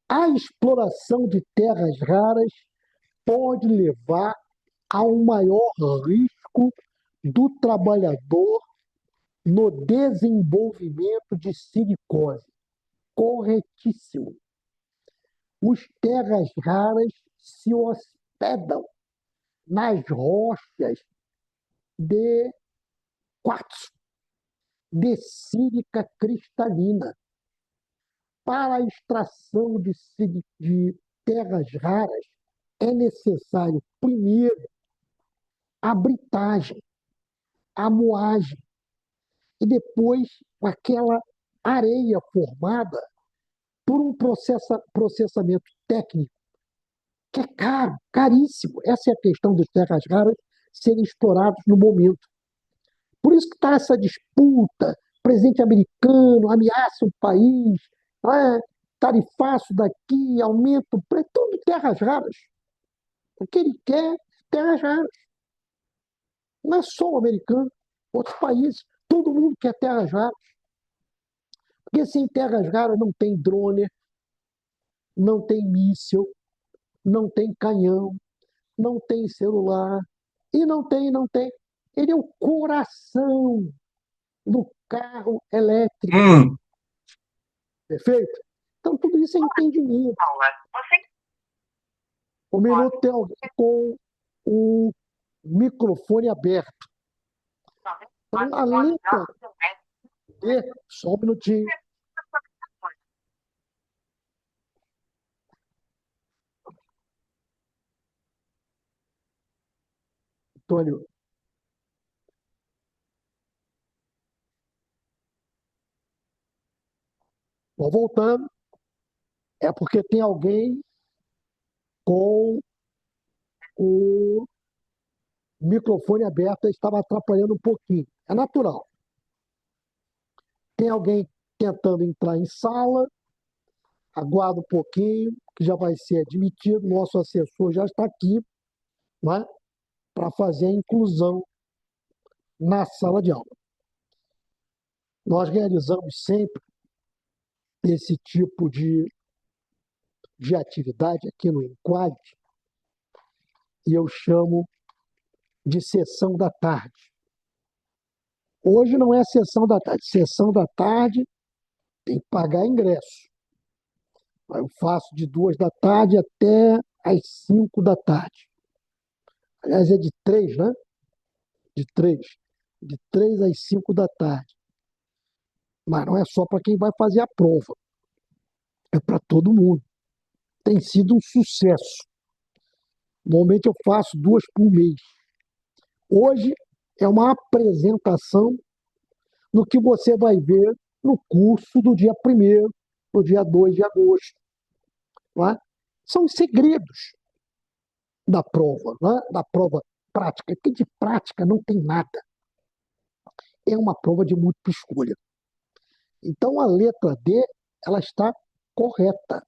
a exploração de terras raras pode levar a um maior risco do trabalhador no desenvolvimento de silicose. Corretíssimo. Os terras raras se hospedam nas rochas de quartzo, de sílica cristalina. Para a extração de terras raras, é necessário, primeiro, a britagem, a moagem, e depois aquela areia formada por um processamento técnico que é caro, caríssimo. Essa é a questão das terras raras serem exploradas no momento. Por isso que está essa disputa, presidente americano ameaça o país, tarifaço daqui, aumenta o preço, tudo terras raras. O que ele quer é terras raras. Não é só o americano, outros países, todo mundo quer terras raras. Porque sem terras raras não tem drone, não tem míssil, não tem canhão, não tem celular, e não tem. Ele é o coração do carro elétrico. Perfeito? Então, tudo isso é entendimento. O minuto tem alguém com o microfone aberto. Então, a letra D, só um minutinho. Antônio, vou voltando. É porque tem alguém com o microfone aberto, estava atrapalhando um pouquinho. É natural. Tem alguém tentando entrar em sala, aguarda um pouquinho, que já vai ser admitido. Nosso assessor já está aqui, né, para fazer a inclusão na sala de aula. Nós realizamos sempre esse tipo de atividade aqui no Enquad, e eu chamo de sessão da tarde. Hoje não é sessão da tarde. Sessão da tarde tem que pagar ingresso. Eu faço de 2 da tarde até às 5 da tarde. Aliás, é de 3, né? De 3. De 3 às 5 da tarde. Mas não é só para quem vai fazer a prova. É para todo mundo. Tem sido um sucesso. Normalmente eu faço 2 por mês. Hoje é uma apresentação no que você vai ver no curso do dia 1º, no dia 2 de agosto. Não é? São os segredos da prova, não é? Da prova prática, porque de prática não tem nada. É uma prova de múltipla escolha. Então a letra D, ela está correta.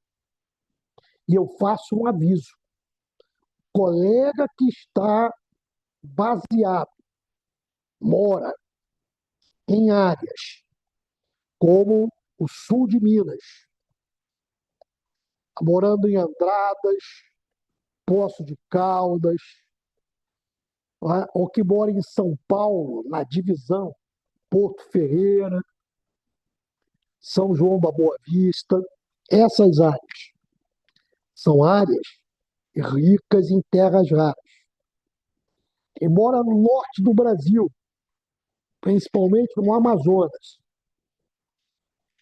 E eu faço um aviso. Colega que está baseado, mora em áreas como o sul de Minas, morando em Andradas, Poço de Caldas, não é? Ou que mora em São Paulo, na divisão Porto Ferreira, São João da Boa Vista. Essas áreas são áreas ricas em terras raras. Quem mora no norte do Brasil, principalmente no Amazonas,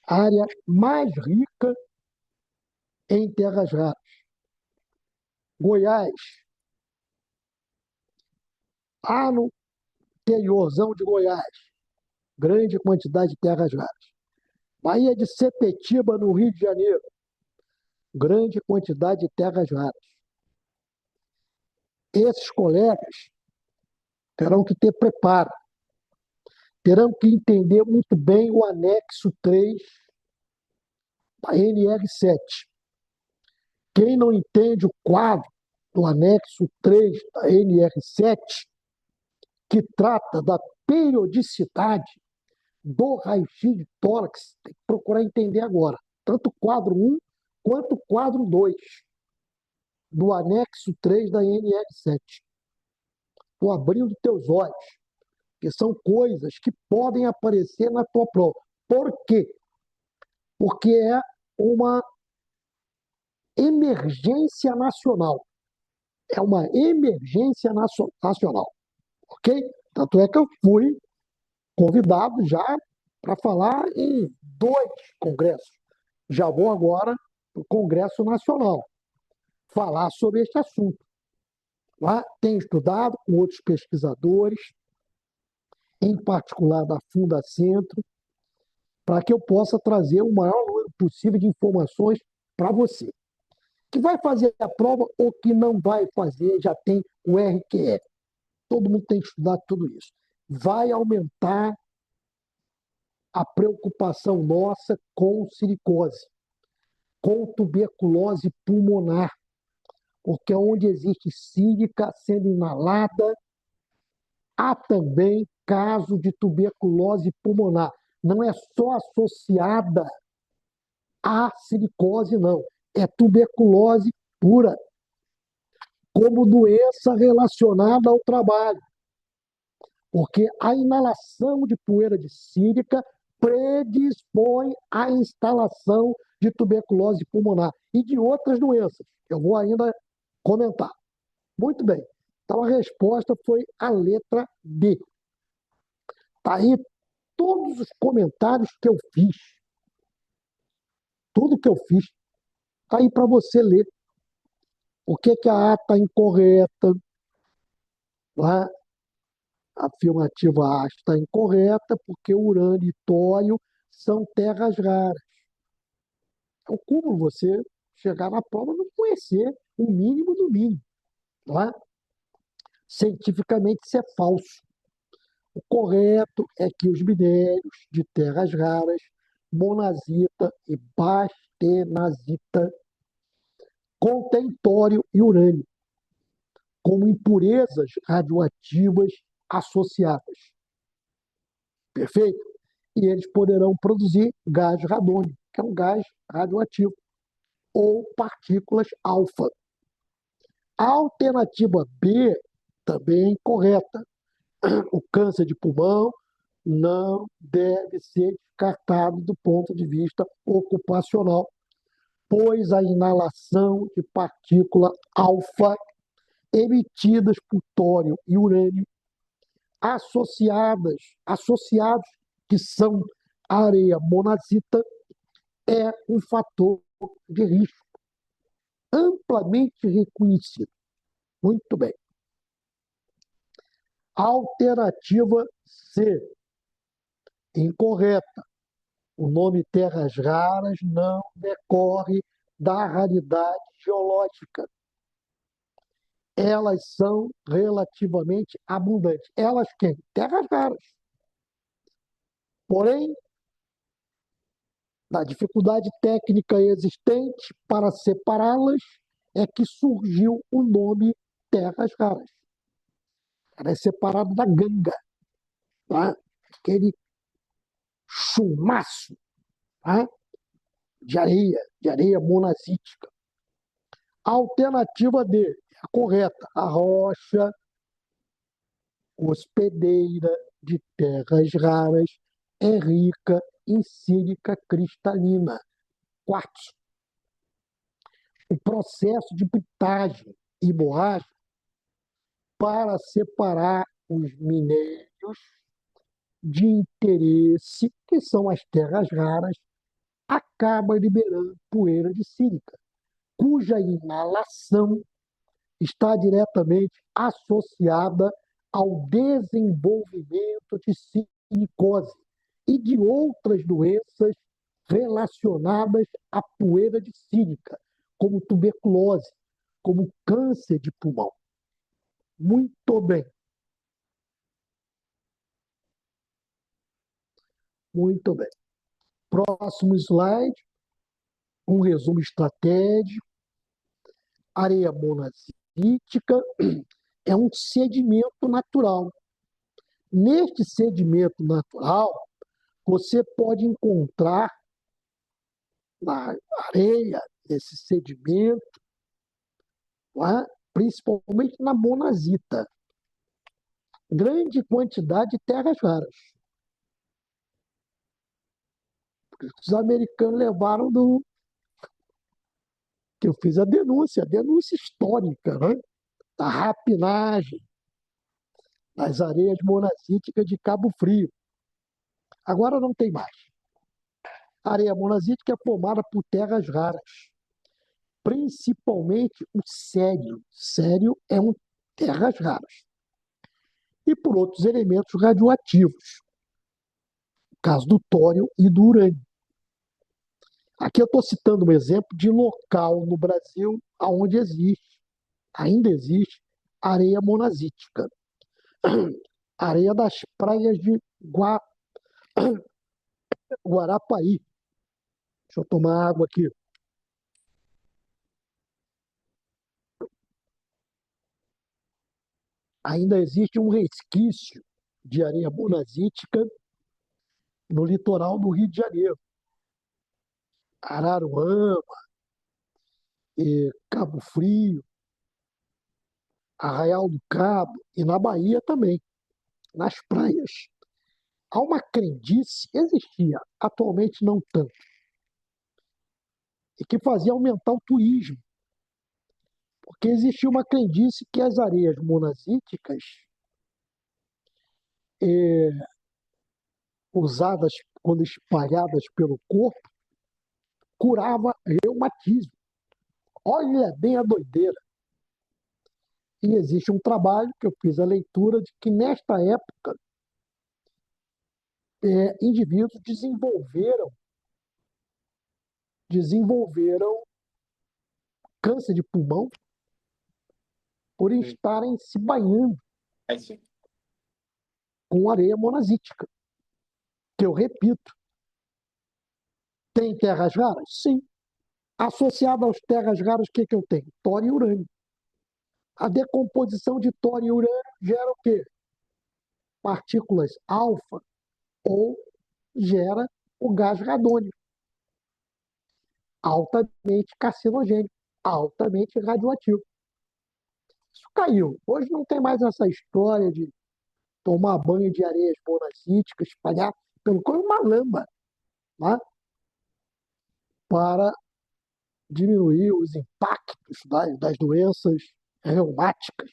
área mais rica em terras raras. Goiás, lá no interiorzão de Goiás, grande quantidade de terras raras. Baía de Sepetiba, no Rio de Janeiro, grande quantidade de terras raras. Esses colegas terão que ter preparo, terão que entender muito bem o anexo 3 da NR7. Quem não entende o quadro do anexo 3 da NR7, que trata da periodicidade do raio-x de tórax, tem que procurar entender agora, tanto o quadro 1 quanto o quadro 2 do anexo 3 da NR7. Estou abrindo teus olhos, que são coisas que podem aparecer na tua prova. Por quê? Porque é uma emergência nacional. É uma emergência nacional, ok? Tanto é que eu fui convidado já para falar em 2 congressos. Já vou agora para o Congresso Nacional falar sobre este assunto. Lá tenho estudado com outros pesquisadores, em particular da Fundacentro, para que eu possa trazer o maior número possível de informações para você. Que vai fazer a prova ou que não vai fazer, já tem o RQE. Todo mundo tem que estudar tudo isso. Vai aumentar a preocupação nossa com silicose, com tuberculose pulmonar, porque onde existe sílica sendo inalada, há também caso de tuberculose pulmonar. Não é só associada à silicose, não. É tuberculose pura, como doença relacionada ao trabalho. Porque a inalação de poeira de sílica predispõe à instalação de tuberculose pulmonar e de outras doenças. Eu vou ainda comentar. Muito bem. Então a resposta foi a letra D. Está aí todos os comentários que eu fiz. Tudo que eu fiz está aí para você ler. Por que a A está incorreta? A afirmativa A está incorreta porque urânio e tório são terras raras. É o cúmulo você chegar na prova e não conhecer o mínimo do mínimo. Não é? Cientificamente isso é falso. O correto é que os minérios de terras raras, monazita e bastenazita, contêm tório e urânio como impurezas radioativas associadas. Perfeito? e eles poderão produzir gás radônico, que é um gás radioativo, ou partículas alfa. A alternativa B também é incorreta. O câncer de pulmão não deve ser descartado do ponto de vista ocupacional, pois a inalação de partícula alfa emitidas por tório e urânio associados que são areia monazita é um fator de risco amplamente reconhecido. Muito bem. Alternativa C, incorreta. O nome terras raras não decorre da raridade geológica. Elas são relativamente abundantes. Elas quem? Terras raras. Porém, da dificuldade técnica existente para separá-las, é que surgiu o nome terras raras. Ela é separada da ganga, tá? Aquele chumaço, tá? De areia monazítica. A alternativa D é a correta. A rocha hospedeira de terras raras é rica em sílica cristalina, quartzo. O processo de britagem e borracha para separar os minérios de interesse, que são as terras raras, acaba liberando poeira de sílica, cuja inalação está diretamente associada ao desenvolvimento de silicose e de outras doenças relacionadas à poeira de sílica, como tuberculose, como câncer de pulmão. Muito bem. Muito bem. Próximo slide, um resumo estratégico. Areia monazítica é um sedimento natural. Neste sedimento natural, você pode encontrar na areia, nesse sedimento, tá? Principalmente na monazita, grande quantidade de terras raras. Os americanos levaram do que eu fiz a denúncia histórica, né? Da rapinagem nas areias monazíticas de Cabo Frio. Agora não tem mais. A areia monazítica é formada por terras raras, principalmente o sério. Sério é um terras raras. E por outros elementos radioativos, no caso do tório e do urânio. Aqui eu estou citando um exemplo de local no Brasil onde ainda existe, areia monazítica. Areia das praias de Guarapaí. Deixa eu tomar água aqui. Ainda existe um resquício de areia monazítica no litoral do Rio de Janeiro. Araruama, Cabo Frio, Arraial do Cabo e na Bahia também, nas praias. Há uma crendice, existia, atualmente não tanto, e que fazia aumentar o turismo, porque existia uma crendice que as areias monazíticas, usadas quando espalhadas pelo corpo, curava reumatismo. Olha bem a doideira. E existe um trabalho que eu fiz a leitura de que nesta época indivíduos desenvolveram câncer de pulmão por estarem se banhando com areia monazítica. Que eu repito, tem terras raras? Sim. Associado às terras raras, o que eu tenho? Tório e urânio. A decomposição de tório e urânio gera o quê? Partículas alfa ou gera o gás radônio, altamente carcinogênico, altamente radioativo. Isso caiu. Hoje não tem mais essa história de tomar banho de areias monazíticas, espalhar pelo corpo uma lama, né? Para diminuir os impactos das doenças reumáticas.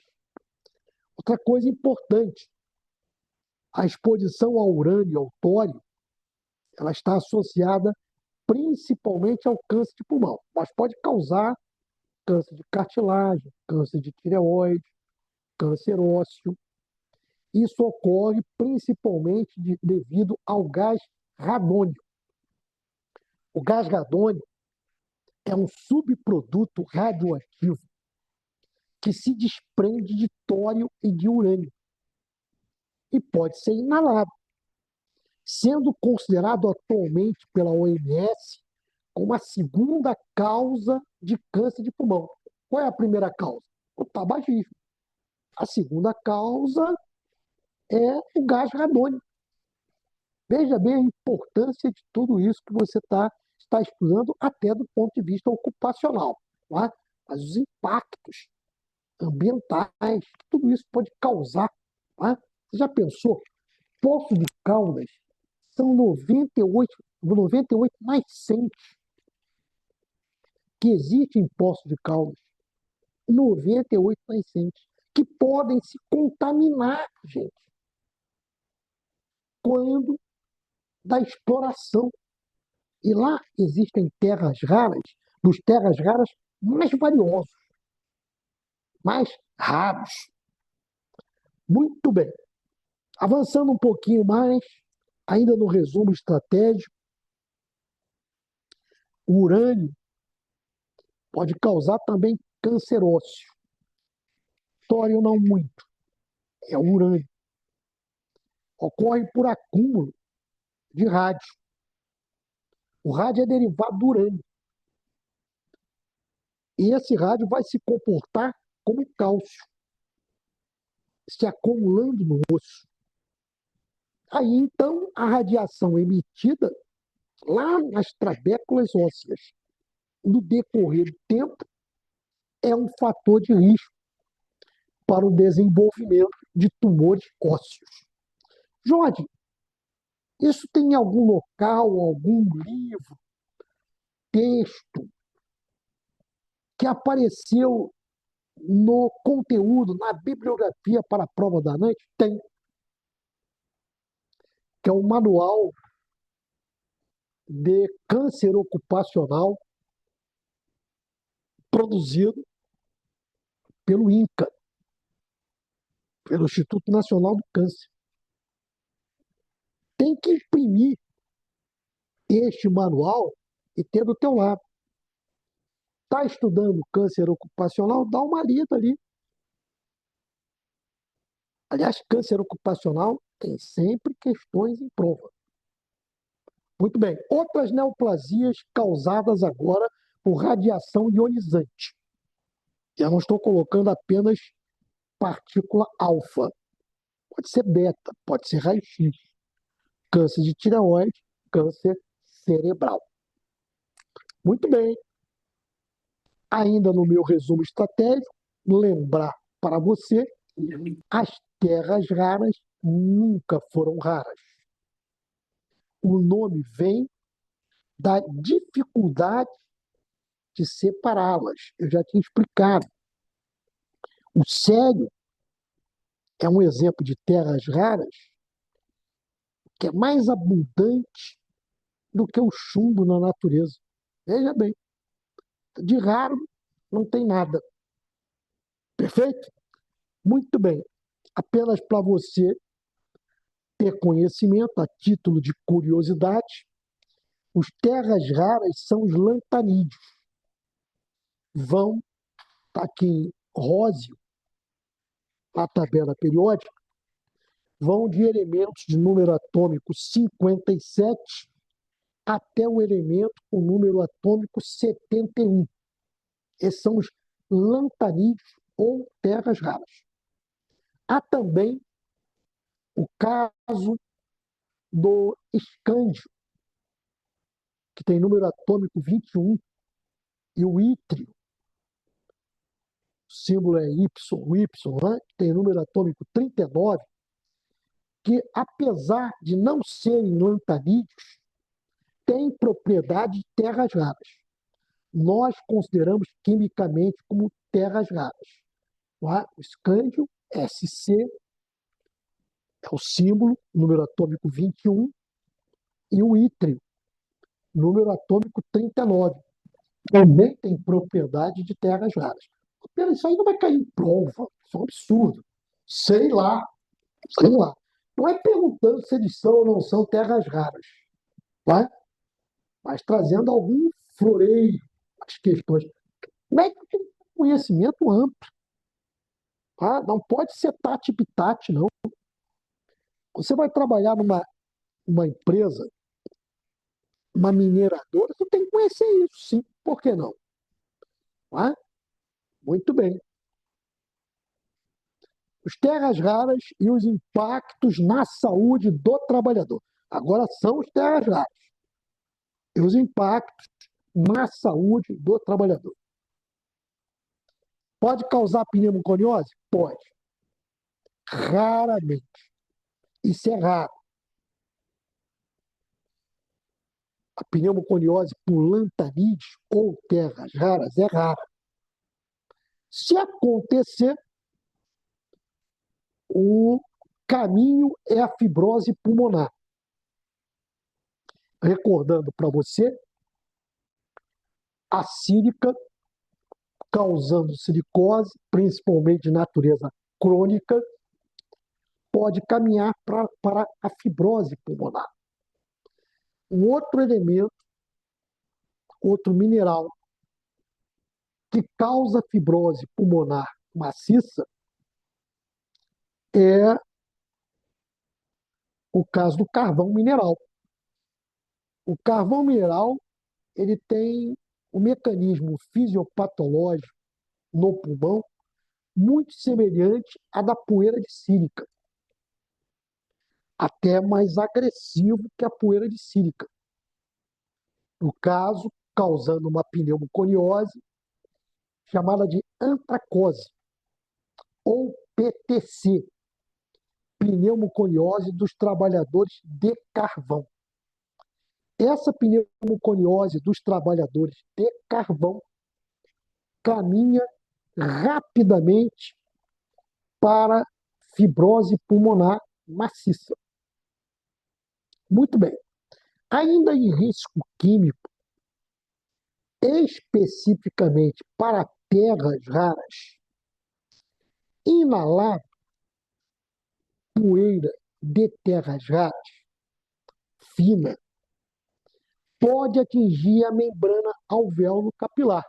Outra coisa importante, a exposição ao urânio e ao tório, ela está associada principalmente ao câncer de pulmão, mas pode causar câncer de cartilagem, câncer de tireoide, câncer ósseo. Isso ocorre principalmente devido ao gás radônio. O gás radônio é um subproduto radioativo que se desprende de tório e de urânio e pode ser inalado, sendo considerado atualmente pela OMS como a segunda causa de câncer de pulmão. Qual é a primeira causa? O tabagismo. A segunda causa é o gás radônio. Veja bem a importância de tudo isso que você está estudando, até do ponto de vista ocupacional. Tá? Mas os impactos ambientais, tudo isso pode causar. Tá? Você já pensou? Poços de Caldas são 98 nascentes que existem em Poços de Caldas. 98 nascentes que podem se contaminar, gente, quando da exploração. E lá existem terras raras, dos terras raras mais valiosos, mais raros. Muito bem. Avançando um pouquinho mais, ainda no resumo estratégico, o urânio pode causar também câncer ósseo. Tório não muito, é o urânio. Ocorre por acúmulo de rádio. O rádio é derivado do urânio. E esse rádio vai se comportar como cálcio, se acumulando no osso. Aí, então, a radiação emitida lá nas trabéculas ósseas, no decorrer do tempo, é um fator de risco para o desenvolvimento de tumores ósseos. Jorge, isso tem em algum local, algum livro, texto, que apareceu no conteúdo, na bibliografia para a prova da noite? Tem, que é o Manual de Câncer Ocupacional, produzido pelo INCA, pelo Instituto Nacional do Câncer. Tem que imprimir este manual e ter do teu lado. Está estudando câncer ocupacional? Dá uma lida ali. Aliás, câncer ocupacional tem sempre questões em prova. Muito bem. Outras neoplasias causadas agora por radiação ionizante. Eu não estou colocando apenas partícula alfa. Pode ser beta, pode ser raio-x. Câncer de tireoide, câncer cerebral. Muito bem. Ainda no meu resumo estratégico, lembrar para você, as terras raras nunca foram raras. O nome vem da dificuldade de separá-las. Eu já tinha explicado. O cério é um exemplo de terras raras que é mais abundante do que o chumbo na natureza. Veja bem, de raro não tem nada. Perfeito? Muito bem. Apenas para você ter conhecimento, a título de curiosidade, os terras raras são os lantanídeos. Vão, está aqui em Rósio, na tabela periódica, vão de elementos de número atômico 57 até o elemento com número atômico 71. Esses são os lantanídeos ou terras raras. Há também o caso do escândio, que tem número atômico 21, e o ítrio, o símbolo é Y, né? Que tem número atômico 39, que apesar de não serem lantanídeos, têm propriedade de terras raras. Nós consideramos quimicamente como terras raras. Tá? O escândio, Sc, é o símbolo, número atômico 21, e o ítrio, número atômico 39. Também tem propriedade de terras raras. Pera, isso aí não vai cair em prova. Isso é um absurdo. Sei lá, sei lá. Não é perguntando se eles são ou não são terras raras, tá? Mas trazendo algum floreio às questões. Médico tem conhecimento amplo, tá? Não pode ser tati-bitati, não. Você vai trabalhar numa empresa, uma mineradora, você tem que conhecer isso, sim. Por que não? Tá? Muito bem. Os terras raras e os impactos na saúde do trabalhador. Agora são os terras raras. E os impactos na saúde do trabalhador. Pode causar pneumoconiose? Pode. Raramente. Isso é raro. A pneumoconiose por lantanite ou terras raras é rara. Se acontecer, o caminho é a fibrose pulmonar. Recordando para você, a sílica causando silicose, principalmente de natureza crônica, pode caminhar para a fibrose pulmonar. Um outro elemento, outro mineral, que causa fibrose pulmonar maciça é o caso do carvão mineral. O carvão mineral ele tem um mecanismo fisiopatológico no pulmão muito semelhante à da poeira de sílica, até mais agressivo que a poeira de sílica. No caso, causando uma pneumoconiose chamada de antracose, ou PTC, pneumoconiose dos trabalhadores de carvão. Essa pneumoconiose dos trabalhadores de carvão caminha rapidamente para fibrose pulmonar maciça. Muito bem. Ainda em risco químico, especificamente para terras raras, inalar poeira de terras raras, fina, pode atingir a membrana alvéolo capilar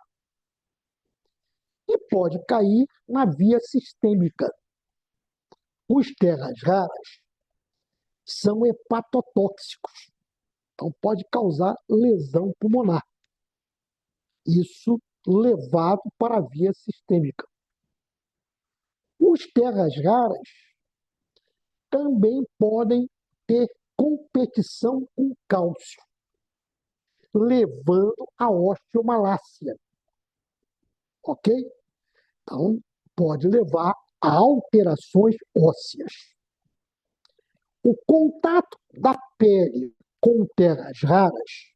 e pode cair na via sistêmica. Os terras raras são hepatotóxicos, então pode causar lesão pulmonar. Isso levado para a via sistêmica. Os terras raras também podem ter competição com cálcio, levando à osteomalácia. Ok? Então, pode levar a alterações ósseas. O contato da pele com terras raras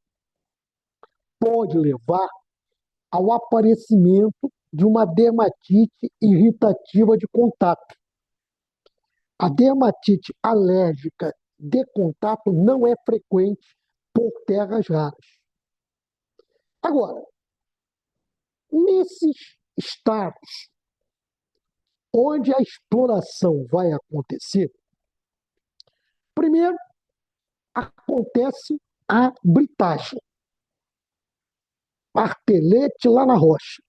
pode levar ao aparecimento de uma dermatite irritativa de contato. A dermatite alérgica de contato não é frequente por terras raras. Agora, nesses estados onde a exploração vai acontecer, primeiro acontece a britagem, martelete lá na rocha,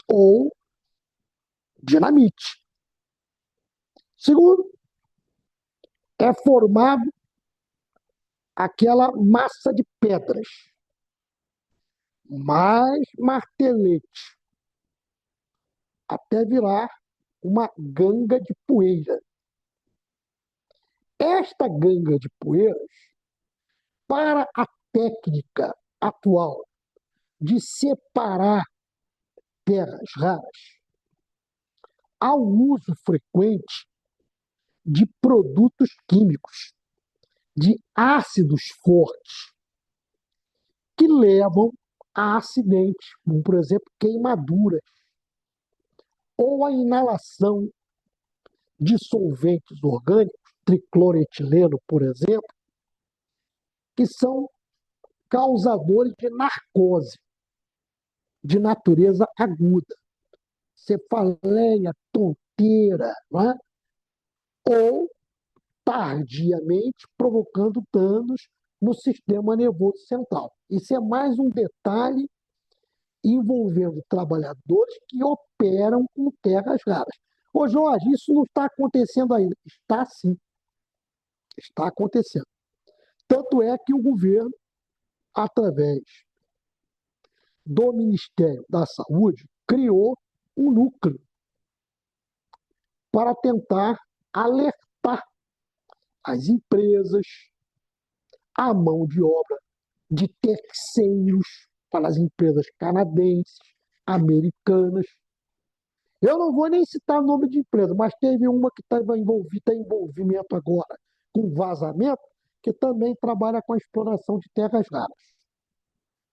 ou dinamite. Segundo, é formado aquela massa de pedras, mais martelete, até virar uma ganga de poeira. Esta ganga de poeiras, para a técnica atual de separar terras raras, há o uso frequente de produtos químicos, de ácidos fortes, que levam a acidentes, como, por exemplo, queimaduras, ou a inalação de solventes orgânicos, tricloroetileno, por exemplo, que são causadores de narcose, de natureza aguda, cefaleia, tonteira, não é? Ou tardiamente provocando danos no sistema nervoso central. Isso é mais um detalhe envolvendo trabalhadores que operam com terras raras. Ô Jorge, isso não está acontecendo ainda. Está sim, está acontecendo. Tanto é que o governo, através do Ministério da Saúde, criou um núcleo para tentar alertar as empresas, a mão de obra de terceiros, para as empresas canadenses, americanas. Eu não vou nem citar o nome de empresa, mas teve uma que estava envolvida em envolvimento agora com vazamento, que também trabalha com a exploração de terras raras.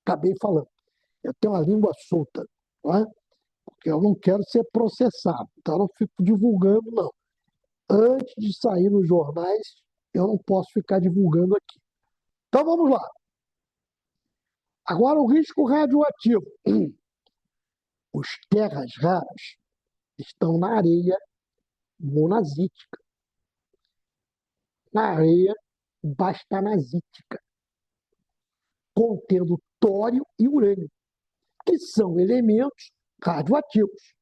Acabei falando. Eu tenho a língua solta, não é? Porque eu não quero ser processado, então eu não fico divulgando, não. Antes de sair nos jornais, eu não posso ficar divulgando aqui. Então vamos lá. Agora o risco radioativo. Os terras raras estão na areia monazítica, na areia bastanazítica, contendo tório e urânio, que são elementos radioativos.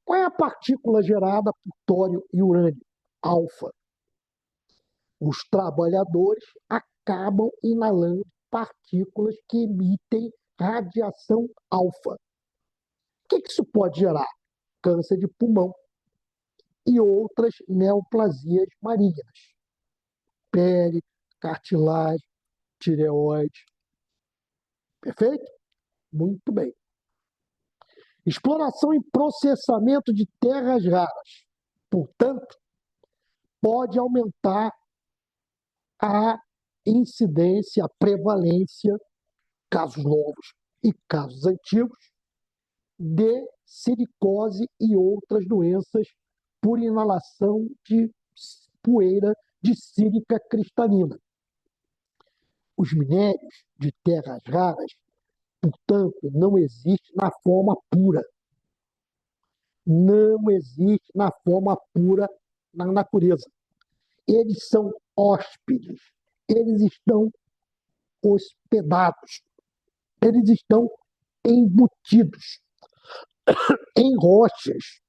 Qual é a partícula gerada por tório e urânio? Alfa. Os trabalhadores acabam inalando partículas que emitem radiação alfa. O que isso pode gerar? Câncer de pulmão e outras neoplasias malignas. Pele, cartilagem, tireoide. Perfeito? Muito bem. Exploração e processamento de terras raras. Portanto, pode aumentar a incidência, a prevalência, casos novos e casos antigos, de silicose e outras doenças por inalação de poeira de sílica cristalina. Os minérios de terras raras, portanto, não existem na forma pura. Não existe na forma pura na natureza. Eles são hóspedes, eles estão hospedados, eles estão embutidos em rochas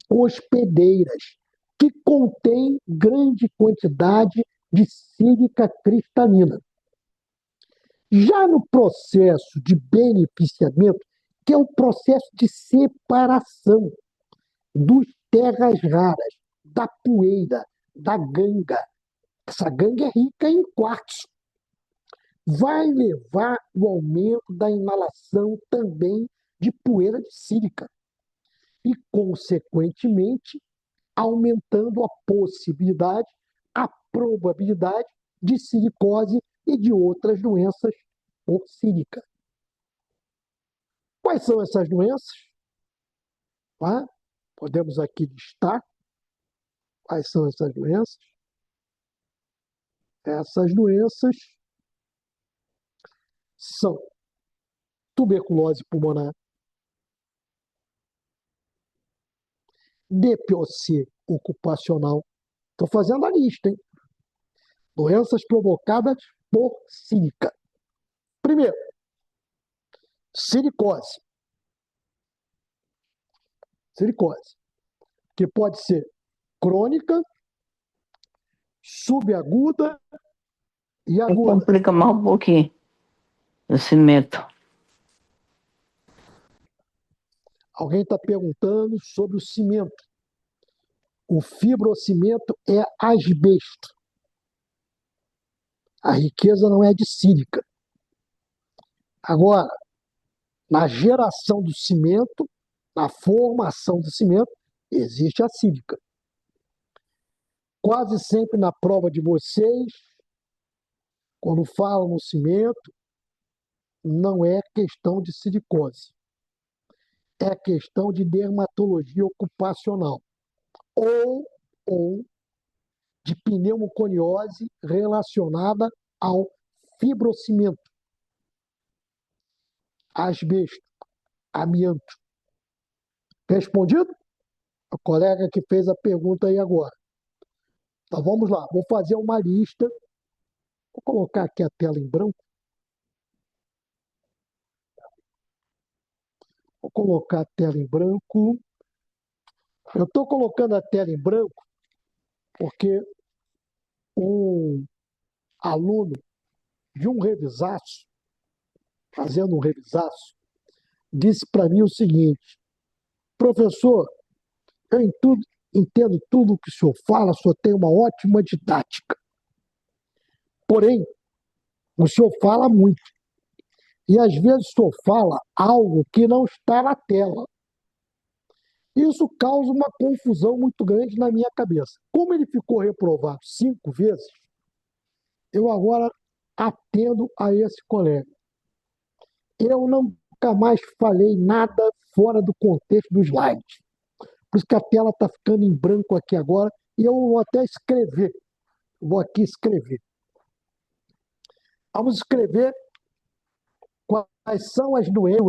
hospedeiras que contêm grande quantidade de sílica cristalina. Já no processo de beneficiamento, que é o processo de separação dos terras raras, da poeira, da ganga, essa ganga é rica em quartzo, vai levar o aumento da inalação também de poeira de sílica e, consequentemente, aumentando a possibilidade, a probabilidade de silicose e de outras doenças por sílica. Quais são essas doenças? Ah, podemos aqui listar quais são essas doenças. Essas doenças são tuberculose pulmonar, DPOC ocupacional. Estou fazendo a lista, hein? Doenças provocadas por sílica. Primeiro, silicose. Silicose, que pode ser crônica, subaguda e aguda. Complica mais um pouquinho o cimento. Alguém está perguntando sobre o cimento. O fibrocimento é asbesto. A riqueza não é de sílica. Agora, na geração do cimento, na formação do cimento, existe a sílica. Quase sempre na prova de vocês, quando falam no cimento, não é questão de silicose, é questão de dermatologia ocupacional ou de pneumoconiose relacionada ao fibrocimento, asbesto, amianto. Respondido? O colega que fez a pergunta aí agora. Então vamos lá, vou fazer uma lista. Vou colocar aqui a tela em branco. Vou colocar a tela em branco. Eu estou colocando a tela em branco porque um aluno de um revisaço, fazendo um revisaço, disse para mim o seguinte: professor, eu entendo tudo o que o senhor fala, o senhor tem uma ótima didática. Porém, o senhor fala muito. E às vezes o senhor fala algo que não está na tela. Isso causa uma confusão muito grande na minha cabeça. Como ele ficou reprovado 5 vezes, eu agora atendo a esse colega. Eu nunca mais falei nada fora do contexto do slide. Por isso que a tela está ficando em branco aqui agora, e eu vou até escrever. Vou aqui escrever. Vamos escrever quais são as doenças.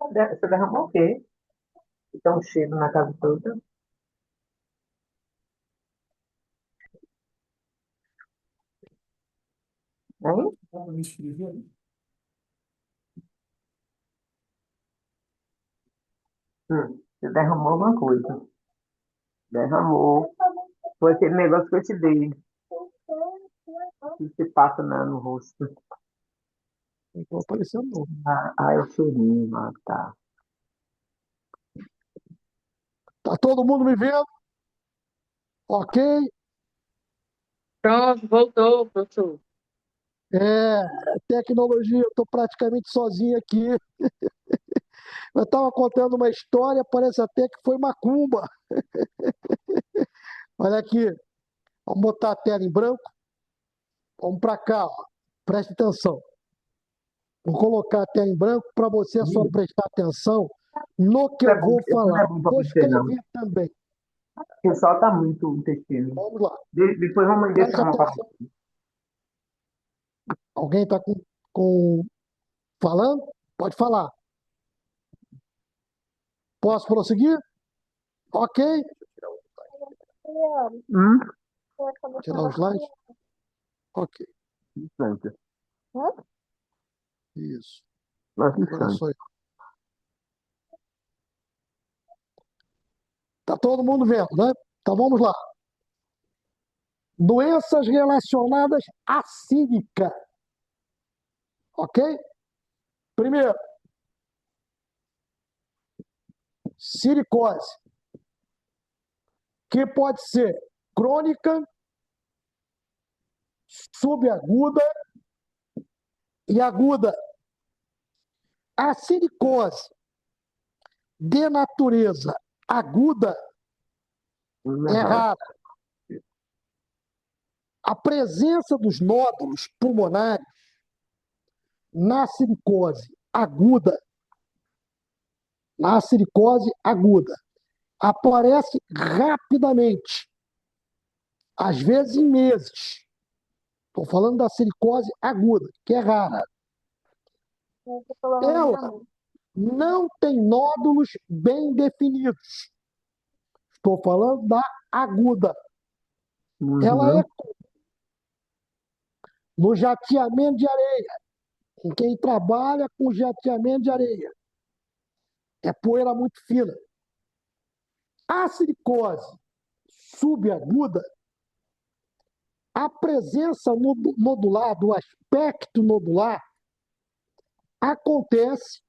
Você derramou o quê? Então, um cheiro na casa toda. Hein? Você derramou alguma coisa. Derramou. Foi aquele negócio que eu te dei, que você passa no rosto. Não estou aparecendo, não. É o cheirinho. Ah, tá. Tá todo mundo me vendo? Ok? Pronto, voltou, professor. Tecnologia, eu estou praticamente sozinho aqui. Eu estava contando uma história, parece até que foi macumba. Olha aqui, vamos botar a tela em branco. Vamos para cá, ó. Preste atenção. Vou colocar a tela em branco para você só Isso prestar atenção no que eu vou não falar. é bom para Vou você, não. escrever também. Porque solta muito o intestino. Vamos lá. Depois mamãe deixa Preste uma para atenção. Alguém está com falando? Pode falar. Posso prosseguir? Ok. Hum? Tirar os slides? Ok. Distância. Isso. Mas Agora distância. sou eu. Tá todo mundo vendo, né? Então vamos lá. Doenças relacionadas à sílica. Ok? Primeiro, silicose, que pode ser crônica, subaguda e aguda. A silicose de natureza aguda Não é é raro. rara. A presença dos nódulos pulmonares na silicose aguda, aparece rapidamente, às vezes em meses. Estou falando da silicose aguda, que é rara. Ela não tem nódulos bem definidos. Estou falando da aguda. Ela é Uhum. no jateamento de areia. Em quem trabalha com jateamento de areia. É poeira muito fina. A silicose subaguda, a presença nodular, do aspecto nodular, acontece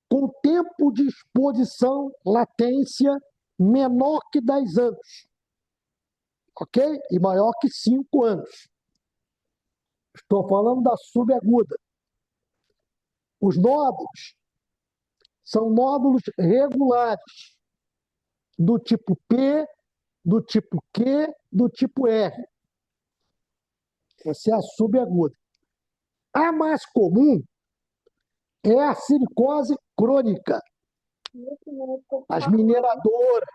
com tempo de exposição, latência, menor que 10 anos. Ok? E maior que 5 anos. Estou falando da subaguda. Os nódulos são nódulos regulares, do tipo P, do tipo Q, do tipo R. Essa é a subaguda. A mais comum é a silicose crônica, as mineradoras,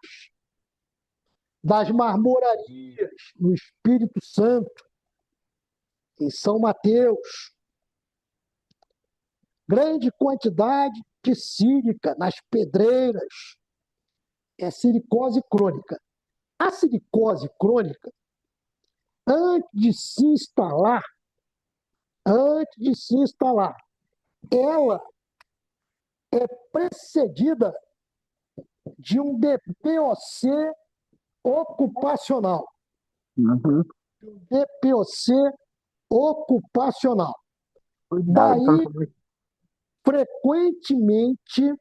das marmorarias, no Espírito Santo, em São Mateus. Grande quantidade de sílica nas pedreiras. É silicose crônica. A silicose crônica, antes de se instalar, ela é precedida de um DPOC ocupacional. Uhum. DPOC ocupacional. Cuidado para Daí, não comer. frequentemente,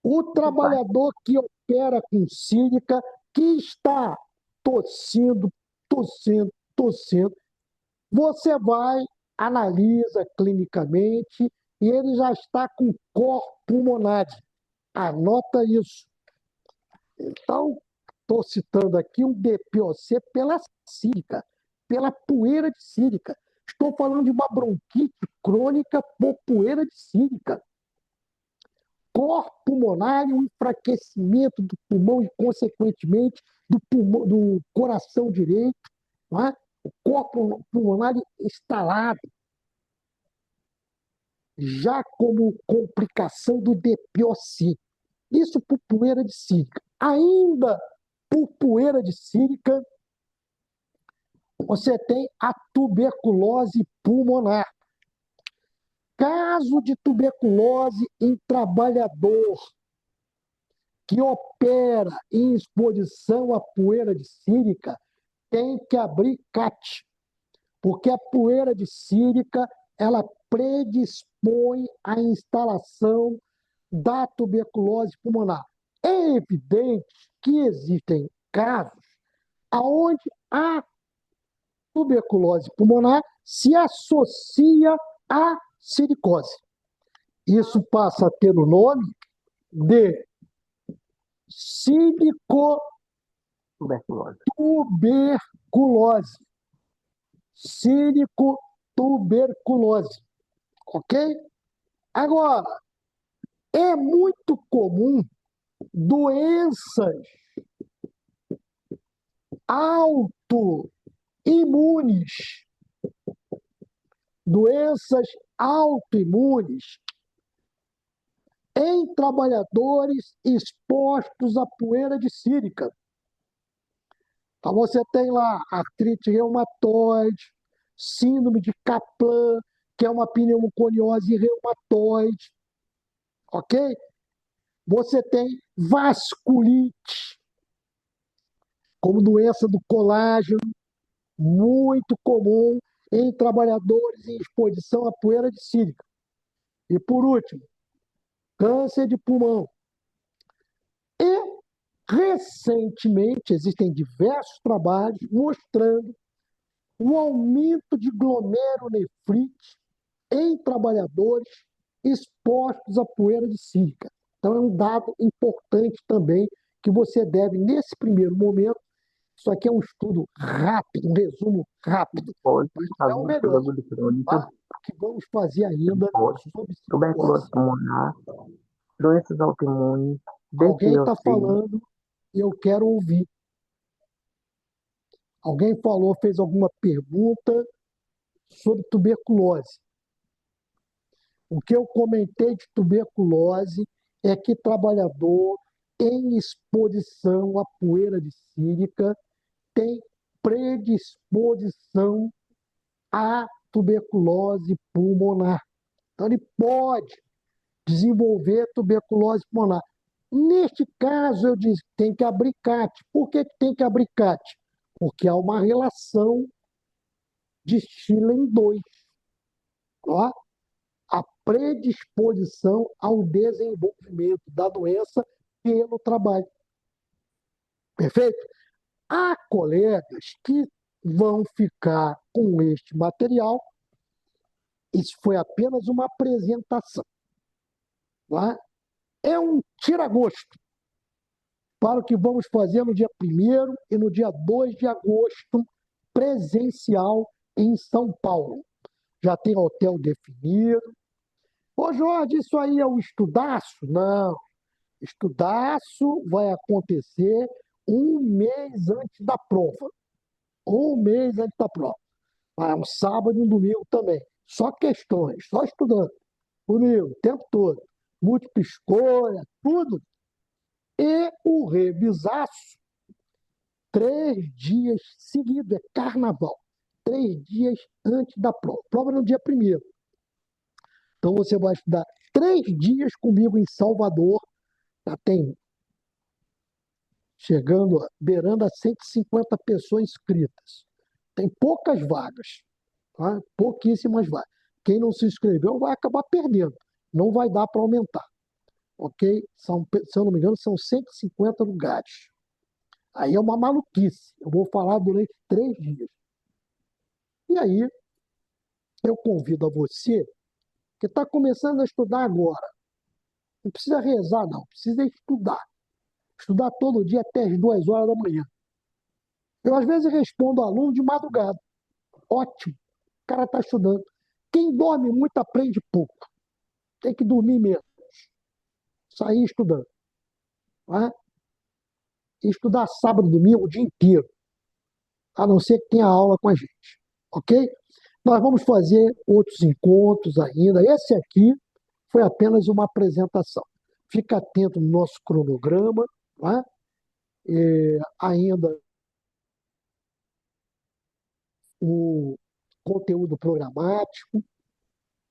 o trabalhador que opera com sílica, que está tossindo, tossindo, você vai, analisa clinicamente e ele já está com cor pulmonar. Anota isso. Então, estou citando aqui um DPOC pela sílica, pela poeira de sílica. Estou falando de uma bronquite crônica por poeira de sílica. Cor pulmonar e um enfraquecimento do pulmão e, consequentemente, do coração direito. Não é? O corpo pulmonar instalado, já como complicação do DPOC. Isso por poeira de sílica. Ainda por poeira de sílica, você tem a tuberculose pulmonar. Caso de tuberculose em trabalhador que opera em exposição à poeira de sílica tem que abrir CAT, porque a poeira de sílica ela predispõe à instalação da tuberculose pulmonar. É evidente que existem casos onde a tuberculose pulmonar se associa à silicose. Isso passa a ter o nome de Tuberculose. silicotuberculose. Silicotuberculose. Ok? Agora, é muito comum doenças autoimunes, em trabalhadores expostos à poeira de sílica. Então, você tem lá artrite reumatoide, síndrome de Kaplan, que é uma pneumoconiose reumatoide, ok? Você tem vasculite, como doença do colágeno, muito comum em trabalhadores em exposição à poeira de sílica. E, por último, câncer de pulmão. E, recentemente, existem diversos trabalhos mostrando o aumento de glomerulonefrite em trabalhadores expostos à poeira de sílica. Então, é um dado importante também que você deve, nesse primeiro momento, isso aqui é um estudo rápido, um resumo rápido, Pode mas não é o fazer melhor, tuberculose crônica, tá? O que vamos fazer ainda pode, sobre tuberculose silicose. pulmonar, doenças autoimunes, Alguém está DCOC, falando e eu quero ouvir. Alguém falou, fez alguma pergunta sobre tuberculose. O que eu comentei de tuberculose é que trabalhador em exposição à poeira de sílica tem predisposição à tuberculose pulmonar. Então, ele pode desenvolver tuberculose pulmonar. Neste caso, eu disse que tem que abrir CAT. Por que tem que abrir CAT? Porque há uma relação de Schillen 2. Ó, a predisposição ao desenvolvimento da doença pelo trabalho. Perfeito? Há colegas que vão ficar com este material. Isso foi apenas uma apresentação. Tá? É um tira-gosto para o que vamos fazer no dia 1º e no dia 2 de agosto, presencial em São Paulo. Já tem hotel definido. Ô, Jorge, isso aí é um estudaço? Não. Estudaço vai acontecer um mês antes da prova. Um mês antes da prova. É um sábado e um domingo também. Só questões, só estudando. Comigo, o tempo todo. Múltipla escolha, tudo. E o revisaço, 3 dias seguidos, é carnaval. 3 dias antes da prova. Prova no dia 1º. Então você vai estudar 3 dias comigo em Salvador. Já tem chegando, beirando a 150 pessoas inscritas. Tem poucas vagas, tá? Pouquíssimas vagas. Quem não se inscreveu vai acabar perdendo. Não vai dar para aumentar. Ok? Se eu não me engano, são 150 lugares. Aí é uma maluquice. Eu vou falar durante 3 dias. E aí, eu convido a você que está começando a estudar agora. Não precisa rezar, não. Precisa estudar. Estudar todo dia até as 2 horas da manhã. Eu, às vezes, respondo aluno de madrugada. Ótimo. O cara está estudando. Quem dorme muito aprende pouco. Tem que dormir menos. Sair estudando. Tá? E estudar sábado e domingo o dia inteiro. A não ser que tenha aula com a gente. Ok? Nós vamos fazer outros encontros ainda. Esse aqui foi apenas uma apresentação. Fica atento no nosso cronograma. Tá? Ainda o conteúdo programático,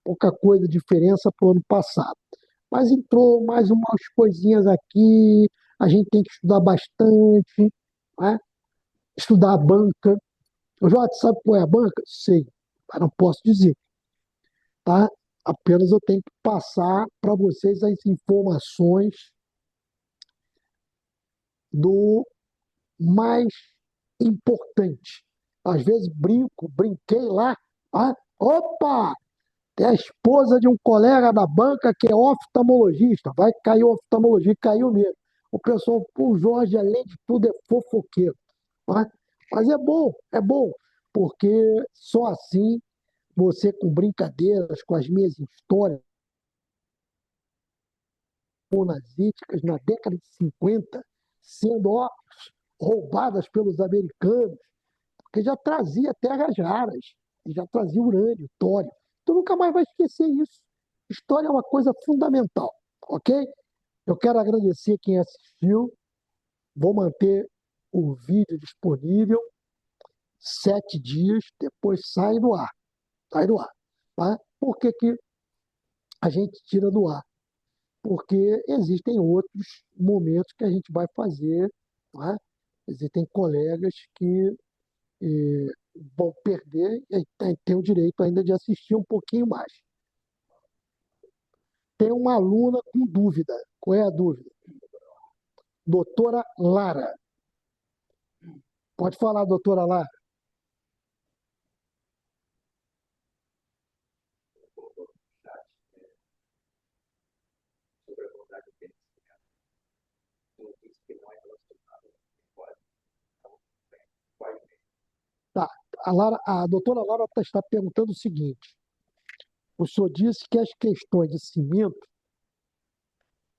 pouca coisa diferença para o ano passado. Mas entrou mais umas coisinhas aqui, a gente tem que estudar bastante, né? Estudar a banca. O Jorge, sabe qual é a banca? Sei, mas não posso dizer, tá? Apenas eu tenho que passar para vocês as informações do mais importante. Às vezes brinquei lá, ah, opa, tem a esposa de um colega da banca que é oftalmologista, vai cair oftalmologia, caiu mesmo. O pessoal, pô, o Jorge, além de tudo, é fofoqueiro. Né? Mas é bom, porque só assim, você com brincadeiras, com as minhas histórias monazíticas na década de 50, sendo ó, roubadas pelos americanos, porque já trazia terras raras, e já trazia urânio, tório. Tu nunca mais vai esquecer isso. História é uma coisa fundamental, ok? Eu quero agradecer quem assistiu. Vou manter o vídeo disponível 7 dias, depois sai do ar. Sai do ar. Tá? Por que, que a gente tira do ar? Porque existem outros momentos que a gente vai fazer. Tá? Existem colegas que vão perder e tem o direito ainda de assistir um pouquinho mais. Tem uma aluna com dúvida. Qual é a dúvida? Doutora Lara. Pode falar, doutora Lara. Tá. A doutora Lara está perguntando o seguinte: o senhor disse que as questões de cimento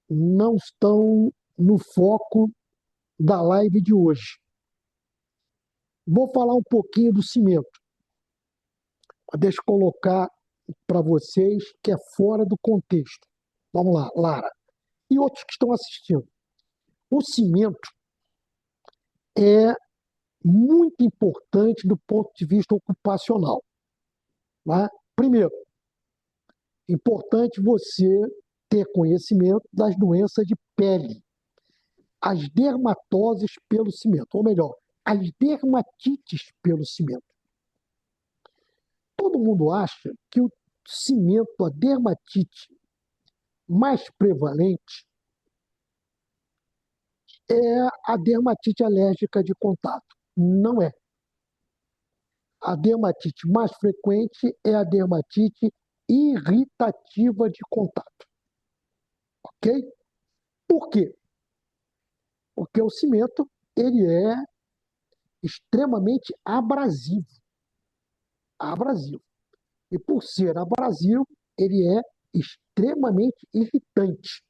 não estão no foco da live de hoje. Vou falar um pouquinho do cimento. Deixa eu colocar para vocês que é fora do contexto. Vamos lá, Lara. E outros que estão assistindo. O cimento é muito importante do ponto de vista ocupacional. Né? Primeiro, importante você ter conhecimento das doenças de pele, as dermatoses pelo cimento, ou melhor, as dermatites pelo cimento. Todo mundo acha que o cimento, a dermatite mais prevalente é a dermatite alérgica de contato. Não é. A dermatite mais frequente é a dermatite irritativa de contato. Ok? Por quê? Porque o cimento ele é extremamente abrasivo. Abrasivo. E por ser abrasivo, ele é extremamente irritante.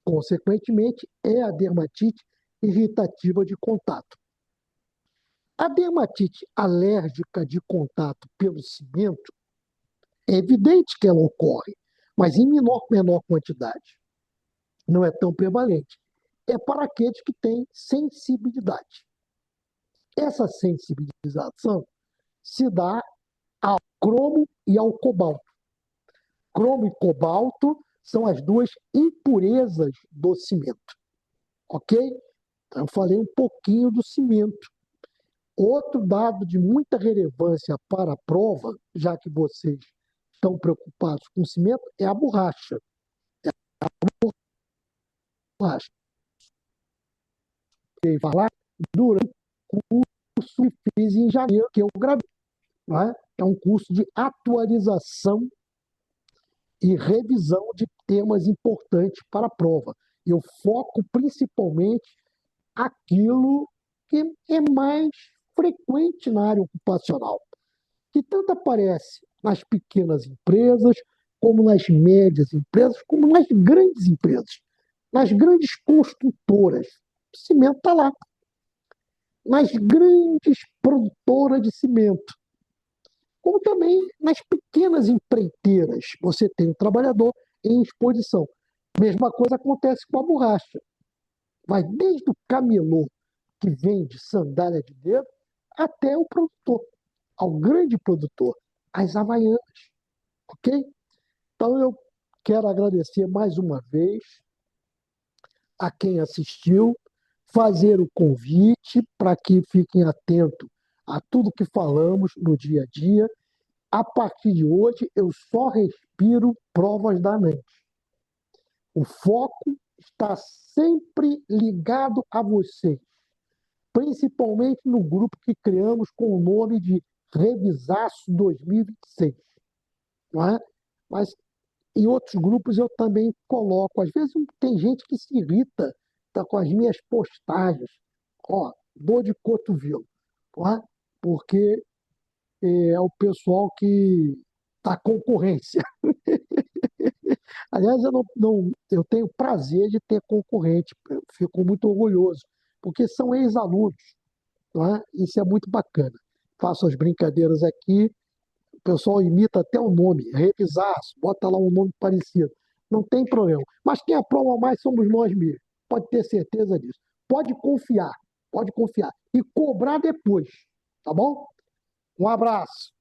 Consequentemente, é a dermatite irritativa de contato. A dermatite alérgica de contato pelo cimento é evidente que ela ocorre, mas em menor quantidade. Não é tão prevalente. É para aqueles que têm sensibilidade. Essa sensibilização se dá ao cromo e ao cobalto. Cromo e cobalto são as duas impurezas do cimento. Ok? Então, eu falei um pouquinho do cimento. Outro dado de muita relevância para a prova, já que vocês estão preocupados com o cimento, é a borracha. Borracha. Eu falar durante o curso que fiz em janeiro, que eu gravei. Não é? É um curso de atualização e revisão de temas importantes para a prova. Eu foco principalmente aquilo que é mais frequente na área ocupacional, que tanto aparece nas pequenas empresas, como nas médias empresas, como nas grandes empresas, nas grandes construtoras. O cimento está lá. Nas grandes produtoras de cimento, como também nas pequenas empreiteiras. Você tem o trabalhador em exposição. Mesma coisa acontece com a borracha. Vai desde o camelô, que vende sandália de dedo, até o produtor, ao grande produtor, as Havaianas. Ok? Então eu quero agradecer mais uma vez a quem assistiu, fazer o convite para que fiquem atentos a tudo que falamos no dia a dia. A partir de hoje, eu só respiro provas da ANAM. O foco está sempre ligado a você, principalmente no grupo que criamos com o nome de Revisaço 2026, não é? Mas em outros grupos eu também coloco. Às vezes tem gente que se irrita, tá, com as minhas postagens. Ó, dor de cotovelo, não é? Porque é o pessoal que está concorrência. Aliás, eu tenho prazer de ter concorrente, eu fico muito orgulhoso, porque são ex-alunos, não é? Isso é muito bacana. Faço as brincadeiras aqui, o pessoal imita até o nome, revisar, bota lá um nome parecido. Não tem problema. Mas quem aprova mais somos nós mesmos. Pode ter certeza disso. Pode confiar, pode confiar. E cobrar depois, tá bom? Um abraço.